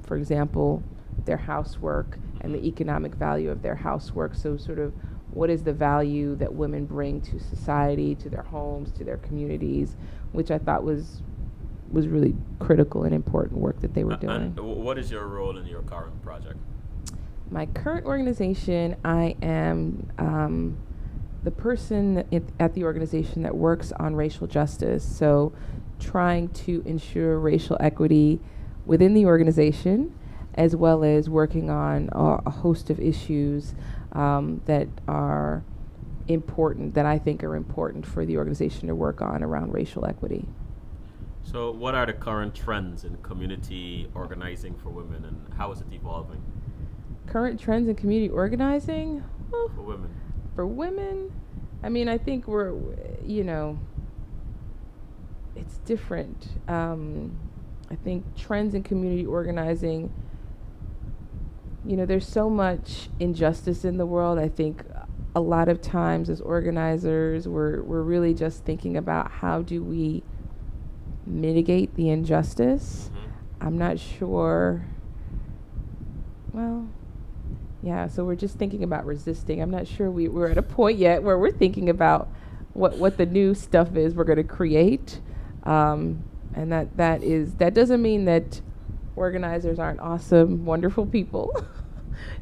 for example, their housework and the economic value of their housework. So sort of what is the value that women bring to society, to their homes, to their communities, which I thought was really critical and important work that they were doing. And what is your role in your current project? My current organization, I am the person at the organization that works on racial justice. So trying to ensure racial equity within the organization, as well as working on a host of issues that are important, that I think are important for the organization to work on around racial equity. So what are the current trends in community organizing for women, and how is it evolving? Current trends in community organizing? For women. For women, I mean, I think we're, it's different. I think trends in community organizing, there's so much injustice in the world. I think a lot of times as organizers, we're really just thinking about how do we mitigate the injustice. Mm-hmm. I'm not sure. So we're just thinking about resisting. I'm not sure we're at a point yet where we're thinking about what the new stuff is we're going to create. And that doesn't mean that organizers aren't awesome, wonderful people.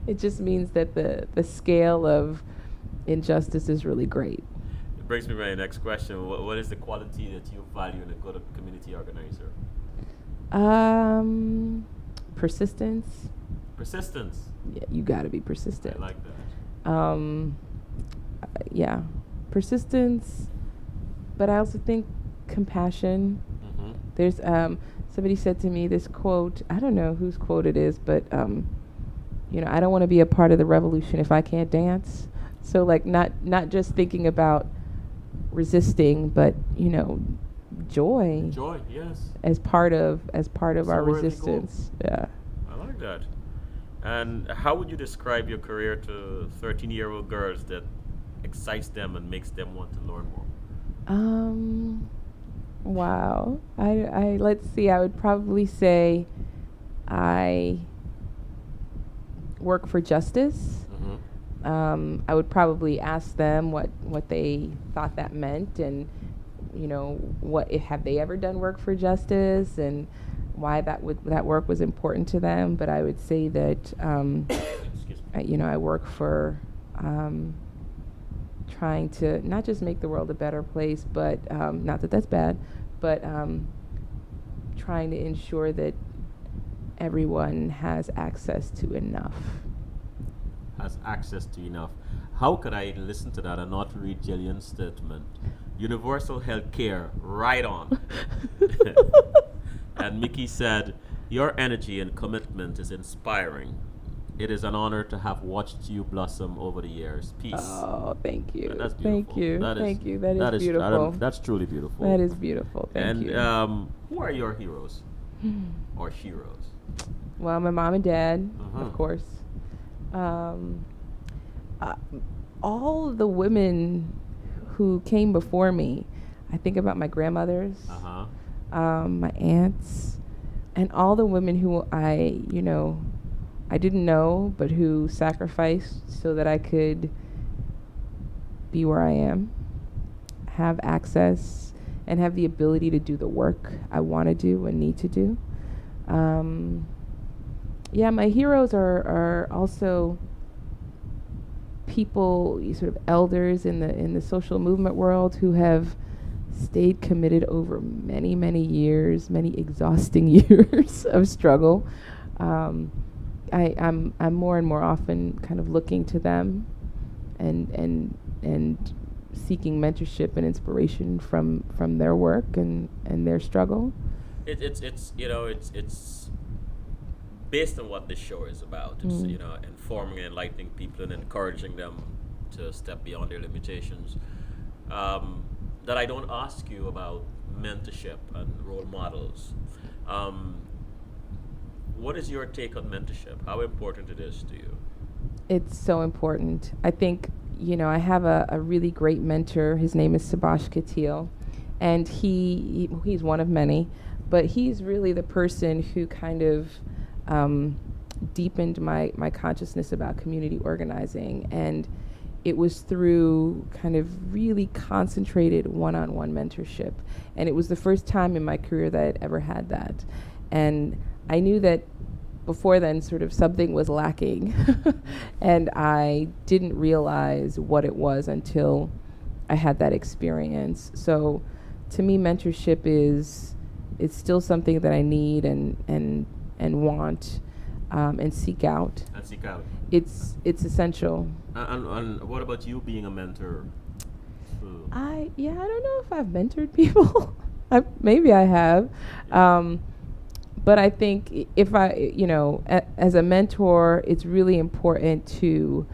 It just means that the scale of injustice is really great. It brings me to my next question. What is the quality that you value in a good community organizer? Persistence. Persistence? Yeah, you got to be persistent. I like that. Persistence, but I also think compassion. Mm-hmm. There's somebody said to me this quote, I don't know whose quote it is, but I don't want to be a part of the revolution if I can't dance. So like not just thinking about resisting, but joy Joy, yes. as part of our Somewhere they go. resistance. Yeah. I like that. And how would you describe your career to 13-year-old girls that excites them and makes them want to learn more? Wow. I let's see. I would probably say I work for justice. I would probably ask them what they thought that meant, and what have they ever done work for justice, and why that work was important to them. But I would say that I work for trying to not just make the world a better place, but not that that's bad, but trying to ensure that everyone has access to enough. Has access to enough. How could I listen to that and not read Jillian's statement? Universal health care, right on. And Mickey said, your energy and commitment is inspiring. It is an honor to have watched you blossom over the years. Peace. Oh, thank you. And that's Thank beautiful. you. Thank you. That is beautiful. That's truly beautiful. That is beautiful. Thank you. And who are your heroes or heroes? Well, my mom and dad, of course. All the women who came before me, I think about my grandmothers, my aunts, and all the women who I didn't know, but who sacrificed so that I could be where I am, have access, and have the ability to do the work I want to do and need to do. My heroes are also people, sort of elders in the social movement world who have stayed committed over many, many years, many exhausting years of struggle. I'm more and more often kind of looking to them and seeking mentorship and inspiration from their work and their struggle. It's based on what this show is about. It's informing and enlightening people and encouraging them to step beyond their limitations. That I don't ask you about mentorship and role models. What is your take on mentorship? How important it is to you? It's so important. I think, I have a really great mentor. His name is Subhash Katil, and he's one of many, but he's really the person who kind of deepened my consciousness about community organizing. And it was through kind of really concentrated one-on-one mentorship. And it was the first time in my career that I'd ever had that. And I knew that before then sort of something was lacking. And I didn't realize what it was until I had that experience. So to me, mentorship it's still something that I need and want and seek out. It's essential. And what about you being a mentor? I don't know if I've mentored people. Maybe I have. But I think if as a mentor, it's really important to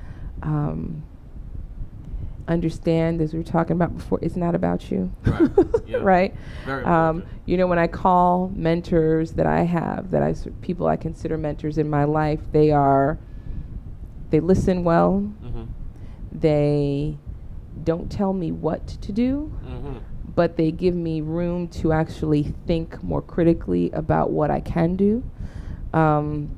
understand, as we were talking about before, it's not about you. Right. Yeah. Right? Very important. When I call mentors that I have, people I consider mentors in my life, they listen well. Mm-hmm. They don't tell me what to do, but they give me room to actually think more critically about what I can do. And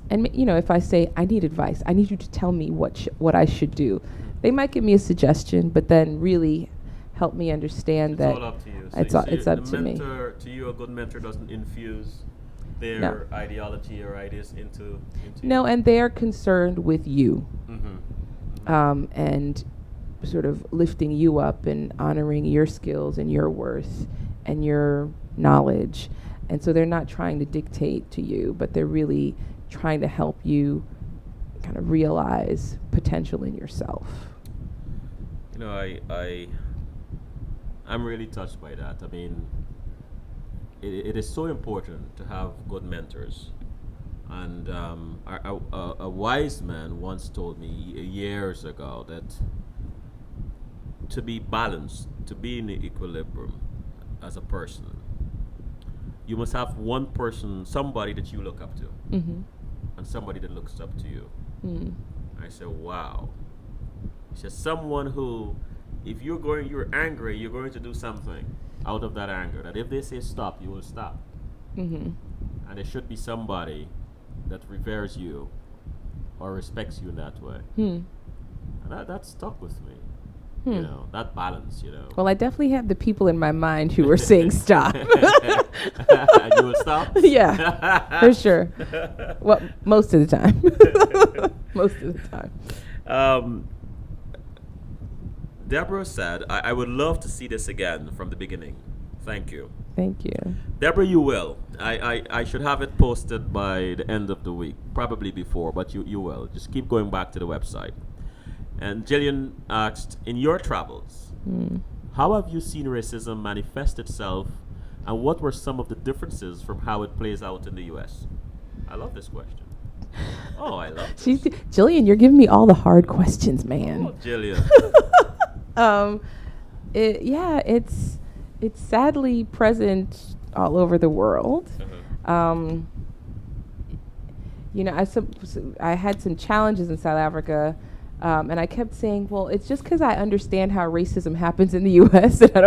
if I say, I need advice, I need you to tell me what I should do, they might give me a suggestion, but then really help me understand that it's all up to you. It's up to me. To you, a good mentor doesn't infuse their ideology or ideas into No, you. and they're concerned with you. Mm-hmm. And sort of lifting you up and honoring your skills and your worth and your knowledge. And so they're not trying to dictate to you, but they're really trying to help you kind of realize potential in yourself. I'm really touched by that. I mean, it is so important to have good mentors. And a wise man once told me years ago that to be balanced, to be in equilibrium, as a person, you must have one person, somebody that you look up to, Mm-hmm. and somebody that looks up to you. Mm. I said, wow. He said, someone who, if you're angry, you're going to do something out of that anger. That if they say stop, you will stop. Mm-hmm. And there should be somebody that reveres you or respects you in that way. Hmm. And that stuck with me. Hmm. You know, that balance, you know. Well, I definitely have the people in my mind who are saying stop. And you will stop? Yeah, for sure. Well, most of the time. Most of the time. Deborah said, I would love to see this again from the beginning. Thank you. Thank you. Deborah, you will. I should have it posted by the end of the week, probably before, but you will. Just keep going back to the website. And Jillian asked, in your travels, how have you seen racism manifest itself, and what were some of the differences from how it plays out in the U.S.? I love this question. Oh, I love this. Jillian, you're giving me all the hard questions, man. Oh, Jillian. It's sadly present all over the world. Uh-huh. I had some challenges in South Africa, and I kept saying, well, it's just because I understand how racism happens in the U.S. and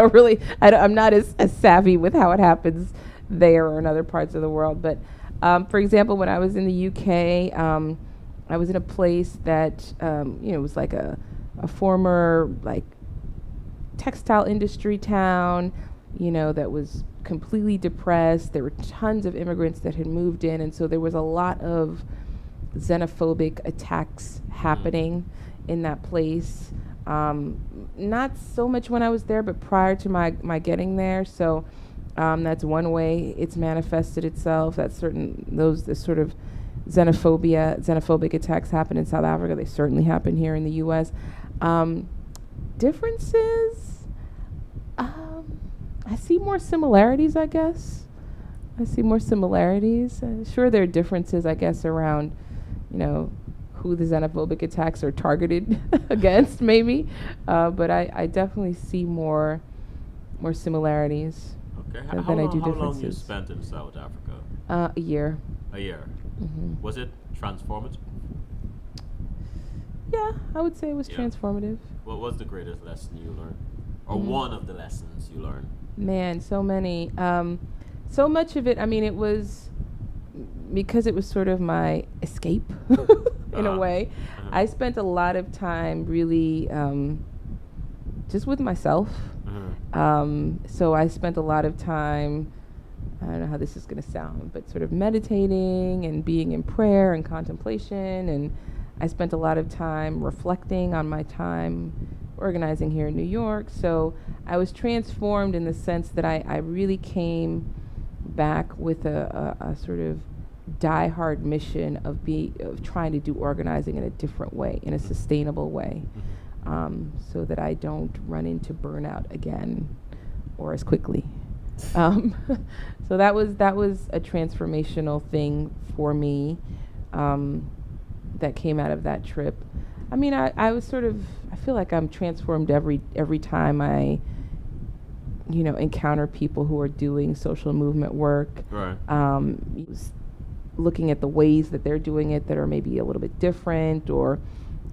I'm not as savvy with how it happens there or in other parts of the world. But for example, when I was in the UK, I was in a place that it was like a former like textile industry town, that was completely depressed. There were tons of immigrants that had moved in, and so there was a lot of xenophobic attacks happening in that place. Not so much when I was there, but prior to my getting there. So that's one way it's manifested itself. The sort of xenophobic attacks happen in South Africa. They certainly happen here in the U.S. Differences? I see more similarities, I guess. Sure, there are differences, I guess, around, who the xenophobic attacks are targeted against, maybe. But I definitely see more similarities Okay. than How I do differences. long you spent in South Africa? A year. A year. Mm-hmm. Was it transformative? Yeah, I would say it was Yeah. transformative. What was the greatest lesson you learned? Or one of the lessons you learned? Man, so many. So much of it, it was because it was sort of my escape in a way. Uh-huh. I spent a lot of time really just with myself. Uh-huh. So I spent a lot of time, I don't know how this is going to sound, but sort of meditating and being in prayer and contemplation. And I spent a lot of time reflecting on my time organizing here in New York. So I was transformed in the sense that I really came back with a sort of diehard mission of trying to do organizing in a different way, in a sustainable way, so that I don't run into burnout again or as quickly. So that was a transformational thing for me that came out of that trip. I was I feel like I'm transformed every time I, encounter people who are doing social movement work. Right. Looking at the ways that they're doing it that are maybe a little bit different, or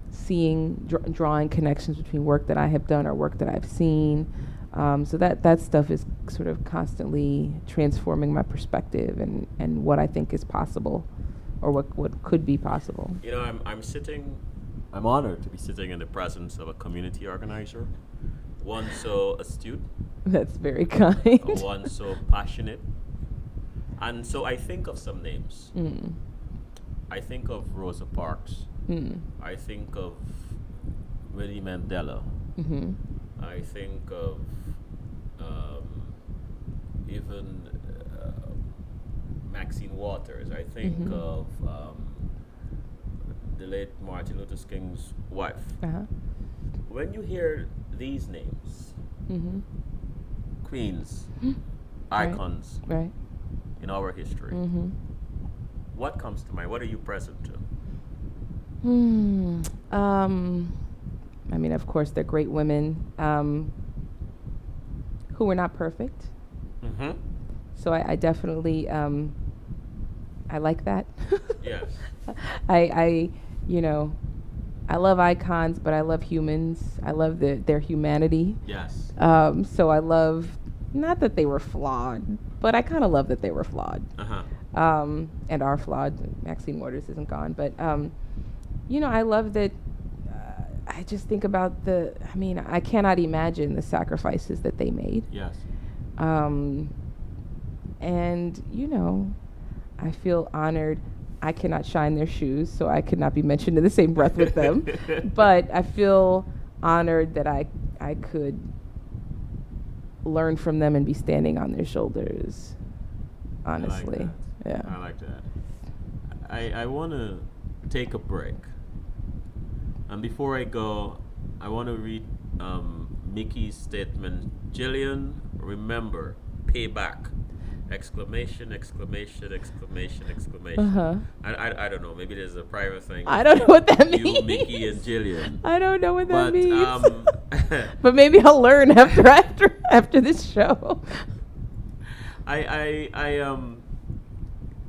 seeing, drawing connections between work that I have done or work that I've seen. So that stuff is sort of constantly transforming my perspective and what I think is possible, or what could be possible. I'm honored to be sitting in the presence of a community organizer, one so astute, That's very kind. one so passionate. And so I think of some names. I think of Rosa Parks. I think of Winnie Mandela. Mm-hmm. I think of even Maxine Waters. I think of the late Martin Luther King's wife. Uh-huh. When you hear these names, Mm-hmm. queens, Right. icons Right. in our history, Mm-hmm. what comes to mind? What are you present to? Of course, they're great women who were not perfect, Mm-hmm. So I definitely I like that. Yes. I you know I love icons, but I love humans. I love their humanity. Yes. So I love not that they were flawed, but I kind of love that they were flawed, Uh-huh. and are flawed. Maxine Waters isn't gone, but I love that. I just think about the. I mean, I cannot imagine the sacrifices that they made. Yes. Um, and I feel honored. I cannot shine their shoes, so I could not be mentioned in the same breath with them. But I feel honored that I could learn from them and be standing on their shoulders. I like Honestly, that. yeah. I like that. I want to take a break. And before I go, I want to read Mickey's statement. Jillian, remember, pay back. Exclamation, exclamation, exclamation, Uh exclamation. huh. I don't know. Maybe there's a private thing I don't know what that means. you, Mickey, and Jillian. I don't know what that But means. But maybe I'll learn after this show. I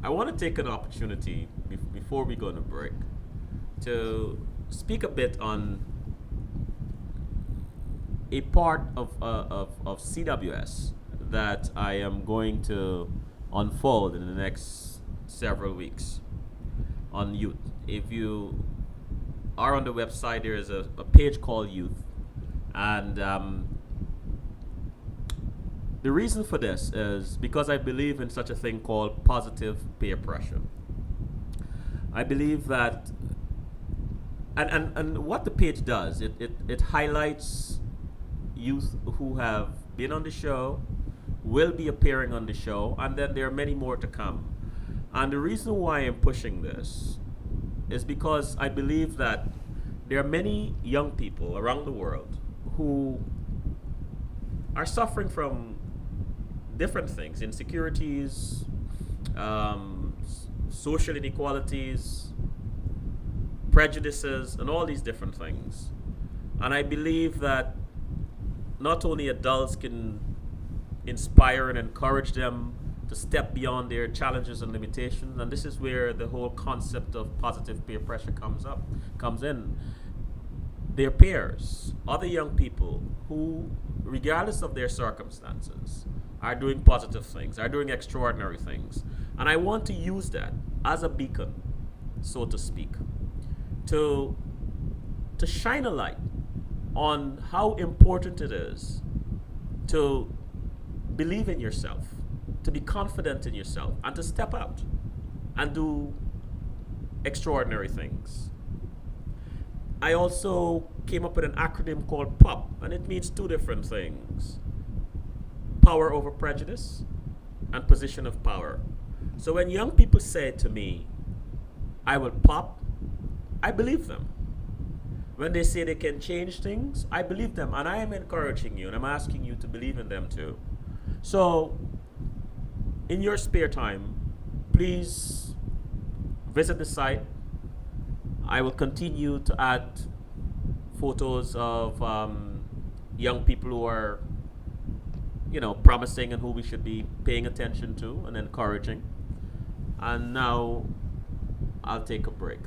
want to take an opportunity before we go on a break to speak a bit on a part of CWS that I am going to unfold in the next several weeks on youth. If you are on the website, there is a page called Youth, and the reason for this is because I believe in such a thing called positive peer pressure. I believe that, and what the page does, it highlights youth who have been on the show, will be appearing on the show, and then there are many more to come. And the reason why I'm pushing this is because I believe that there are many young people around the world who are suffering from different things, insecurities, social inequalities, prejudices, and all these different things. And I believe that not only adults can inspire and encourage them to step beyond their challenges and limitations, and this is where the whole concept of positive peer pressure comes in. Their peers, other young people who, regardless of their circumstances, are doing positive things, are doing extraordinary things. And I want to use that as a beacon, so to speak, to shine a light on how important it is to believe in yourself, to be confident in yourself, and to step out and do extraordinary things. I also came up with an acronym called POP, and it means two different things: power over prejudice and position of power. So when young people say to me, I will pop, I believe them. When they say they can change things, I believe them. And I am encouraging you and I'm asking you to believe in them too. So, in your spare time, please visit the site. I will continue to add photos of young people who are, promising and who we should be paying attention to and encouraging. And now I'll take a break.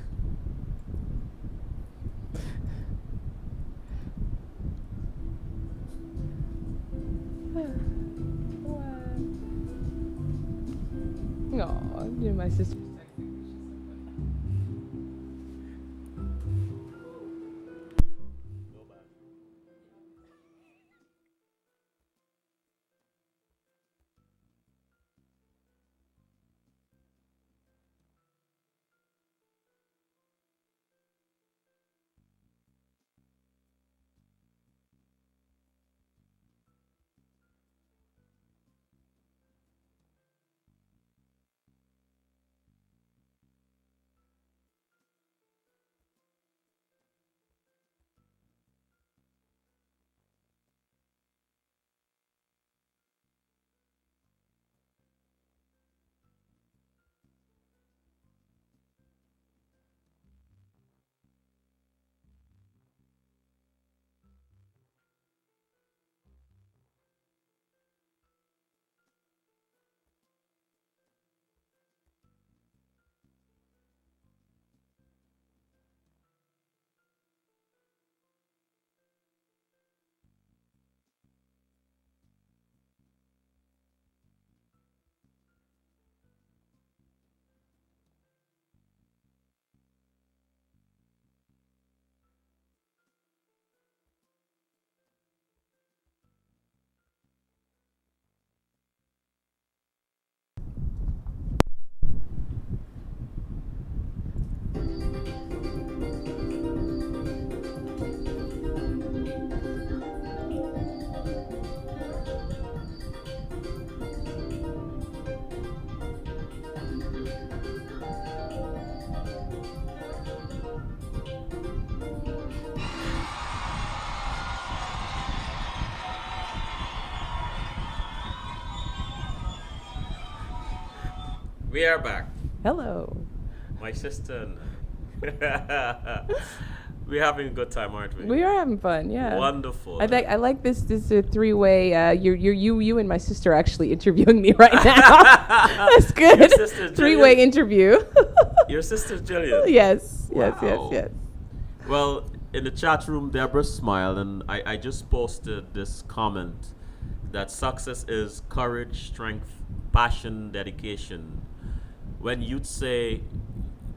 Oh, my sister. We are back. Hello. My sister and we're having a good time, aren't we? We are having fun, yeah. Wonderful. I like this. This is a three-way. You and my sister are actually interviewing me right now. That's good. Your sister's Three-way Jillian? interview. Your sister's Jillian. Yes. Wow. Yes. Well, in the chat room, Deborah smiled, and I just posted this comment that success is courage, strength, passion, dedication. When you'd say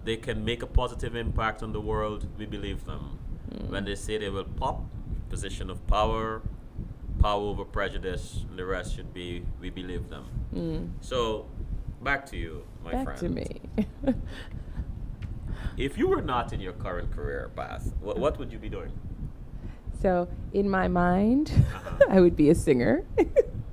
they can make a positive impact on the world, we believe them. When they say they will pop, position of power, power over prejudice, and the rest should be, we believe them. So, back to you, my friend. Back to me. If you were not in your current career path, what would you be doing? So in my mind, I would be a singer.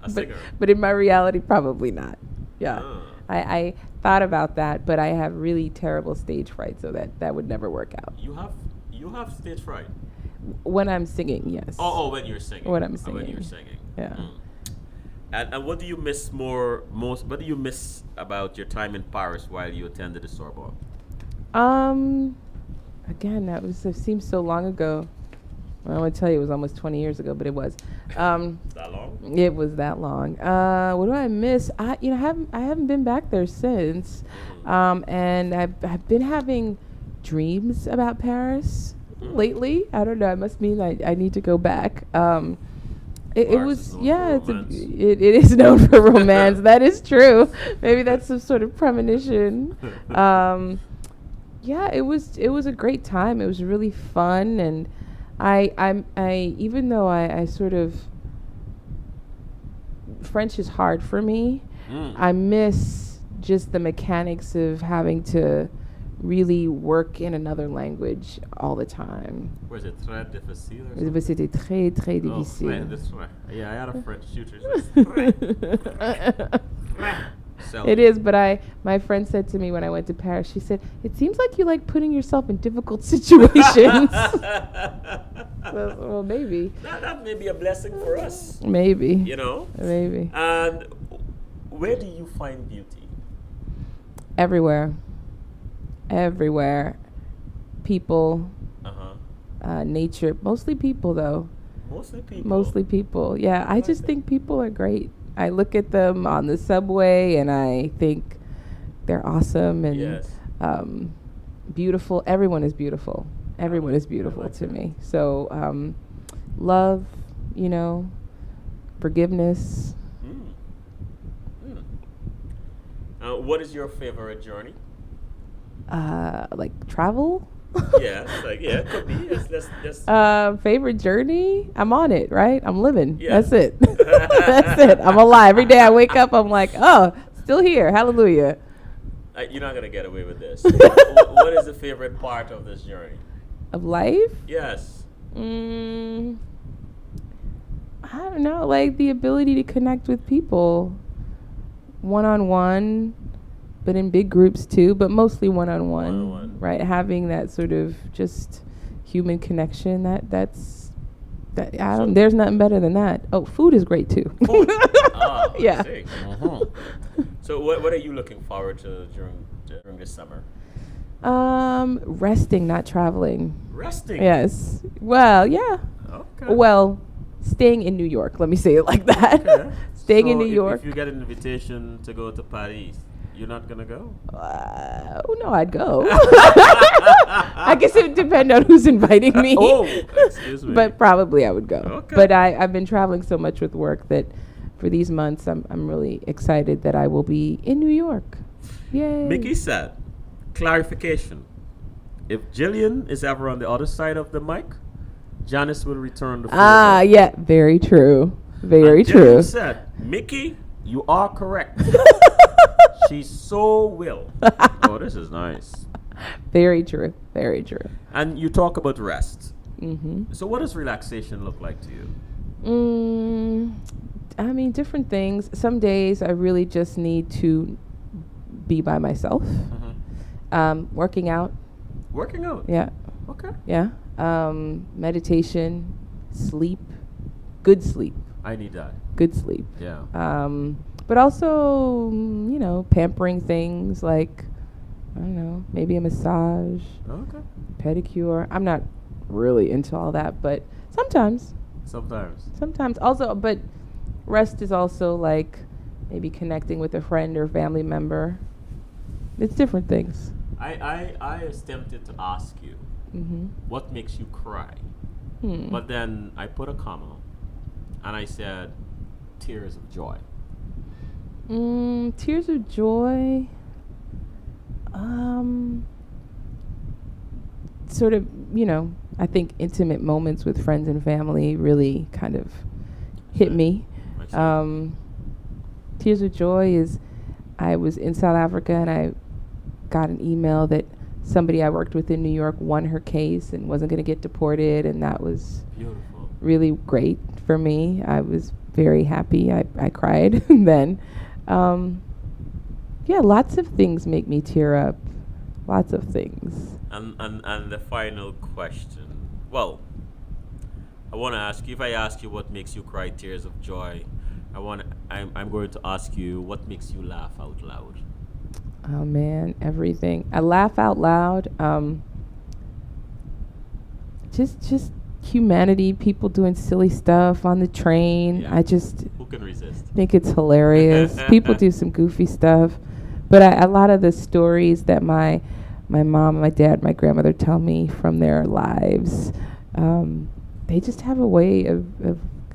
A singer? But in my reality, probably not. Yeah. Ah. I thought about that, but I have really terrible stage fright, so that would never work out. You have stage fright. When I'm singing, yes. Oh, when you're singing. When I'm When singing. you're singing. Yeah. And what do you miss most? What do you miss about your time in Paris while you attended the Sorbonne? Again, it seems so long ago. Well, I would tell you it was almost 20 years ago, but it was. That long? It was that long. What do I miss? I haven't been back there since, and I've been having dreams about Paris lately. I don't know. It must mean I need to go back. It was it is known for romance. That is true. Maybe that's some sort of premonition. Yeah, it was a great time. It was really fun, and I even though I sort of French is hard for me. I miss just the mechanics of having to really work in another language all the time. Was it très difficile or something? C'était très très Oh, difficile. that's right. Yeah, I had a French tutor. So It is, but my friend said to me when I went to Paris, she said, "It seems like you like putting yourself in difficult situations." Well, maybe. That may be a blessing for us. Maybe. You know? Maybe. And where do you find beauty? Everywhere. People, nature. Mostly people, though. Mostly people. Mostly people. Yeah, I just think people are great. I look at them on the subway and I think they're awesome and Yes. beautiful. Everyone is beautiful. Everyone is beautiful to me. So, love, forgiveness. What is your favorite journey? Like travel. Yeah, could be. Let's Favorite journey? I'm on it, right? I'm living. Yeah. That's it. That's it. I'm alive. Every day I wake up, I'm like, oh, still here. Hallelujah. You're not gonna get away with this. What is the favorite part of this journey? Of life? Yes. I don't know, like the ability to connect with people one-on-one, but in big groups too, but mostly one-on-one. One-on-one. Right? Having that sort of just human connection, there's nothing better than that. Oh, food is great too. Food. Yeah. I see. So what are you looking forward to during this summer? Resting, not traveling. Resting. Yes. Well, yeah. Okay. Well, staying in New York. Let me say it like that. Okay. Staying in So New York. If you get an invitation to go to Paris, you're not gonna go? Oh no, I'd go. I guess it would depend on who's inviting me. Oh, excuse me. But probably I would go. Okay. But I've been traveling so much with work that for these months I'm really excited that I will be in New York. Yay. Mickey said, clarification. If Jillian is ever on the other side of the mic, Janis will return the favor. Yeah, very true. Very And true. Jillian said, Mickey, you are correct. She so will. Oh, this is nice. Very true. Very true. And you talk about rest. Mm-hmm. So what does relaxation look like to you? I mean, different things. Some days I really just need to be by myself. Working out. Working out? Yeah. Okay. Yeah. Meditation, sleep, good sleep. I need that. Good sleep. Yeah. But also, pampering things like, I don't know, maybe a massage, Okay. pedicure. I'm not really into all that, but sometimes. Sometimes. Also, but rest is also like maybe connecting with a friend or family member. It's different things. I was tempted to ask you Mm-hmm. what makes you cry, Hmm. but then I put a comma, and I said tears of joy. Tears of joy. Um, Sort of, I think intimate moments with friends and family really kind of hit me. I see. Tears of joy is I was in South Africa and I got an email that somebody I worked with in New York won her case and wasn't going to get deported, and that was Beautiful. really great for me. I was very happy. I cried then. Yeah, lots of things make me tear up. Lots of things. And the final question. Well, I want to ask you. If I ask you what makes you cry tears of joy, I'm going to ask you what makes you laugh out loud. Oh man, everything. I laugh out loud. Just humanity, people doing silly stuff on the train. Yeah. I just Who can resist? think it's hilarious. People do some goofy stuff, but a lot of the stories that my mom, my dad, my grandmother tell me from their lives, they just have a way of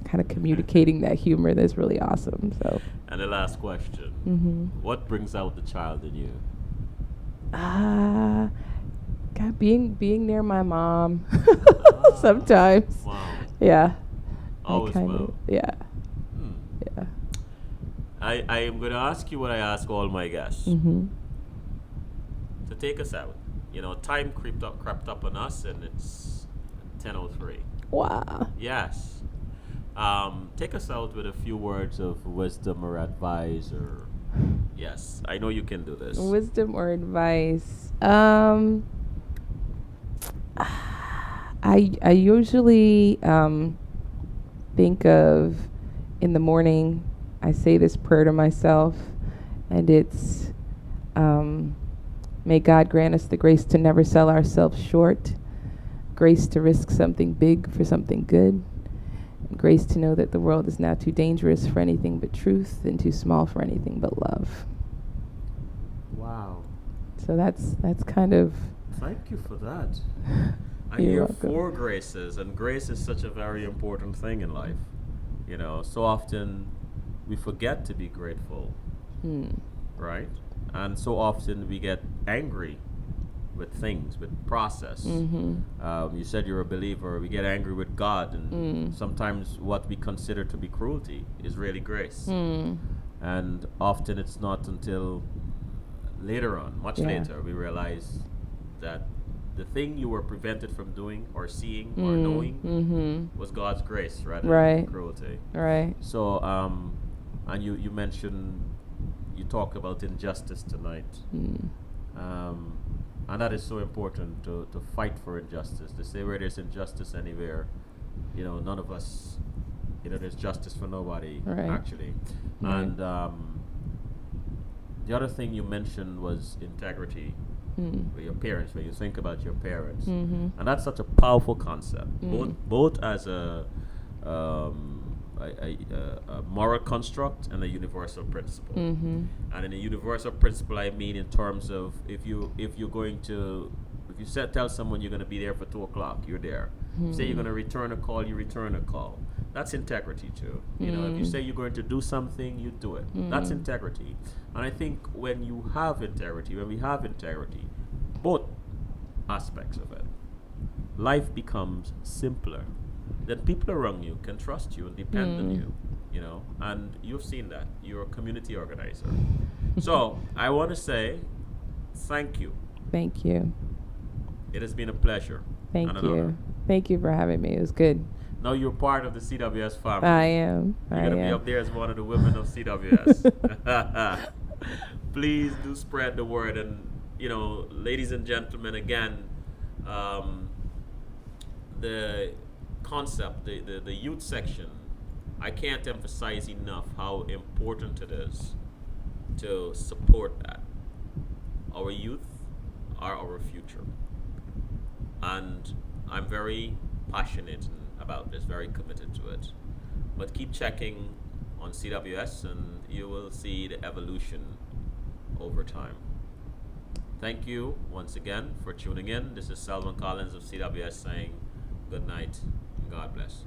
kind of communicating that humor that's really awesome. So, And the last question. What brings out the child in you? ah, God, being near my mom, Ah, sometimes, wow. yeah, Always will. yeah, Hmm. yeah. I am going to ask you what I ask all my guests. Mhm. To take us out. Time crept up on us, and it's 10:03. Wow. Yes. Take us out with a few words of wisdom or advice, or yes, I know you can do this. Wisdom or advice? I usually think of in the morning. I say this prayer to myself, and it's may God grant us the grace to never sell ourselves short, grace to risk something big for something good, and grace to know that the world is now too dangerous for anything but truth and too small for anything but love. Wow. So that's kind of. Thank you for that. I You're hear welcome. 4 graces, and grace is such a very important thing in life. So often we forget to be grateful, right? And so often we get angry with things, with process. You said you're a believer. We get angry with God, and sometimes what we consider to be cruelty is really grace. And often it's not until later on, much Yeah. later, we realize that the thing you were prevented from doing or seeing or knowing was God's grace rather Right. than cruelty. Right. So, and you mentioned, you talked about injustice tonight. And that is so important to fight for injustice. They say where there's injustice anywhere, none of us, there's justice for nobody, Right. actually. Right. And the other thing you mentioned was integrity with your parents, when you think about your parents. And that's such a powerful concept, both as a moral construct and a universal principle. And in a universal principle, I mean in terms of if you tell someone you're going to be there for 2 o'clock, you're there. Say you're going to return a call, you return a call. That's integrity too. If you say you're going to do something, you do it. That's integrity. And I think when we have integrity, both aspects of it, life becomes simpler. Then people around you can trust you and depend on you, and you've seen that. You're a community organizer. So I want to say thank you. Thank you. It has been a pleasure. Thank and an you. honor. Thank you for having me. It was good. Now you're part of the CWS family. I am. You're going to be up there as one of the women of CWS. Please do spread the word. And, ladies and gentlemen, again, the concept, the youth section I can't emphasize enough how important it is to support that. Our youth are our future. And I'm very passionate about this, very committed to it. But keep checking on CWS and you will see the evolution over time. Thank you once again for tuning in. This is Selwyn Collins of CWS saying good night and God bless.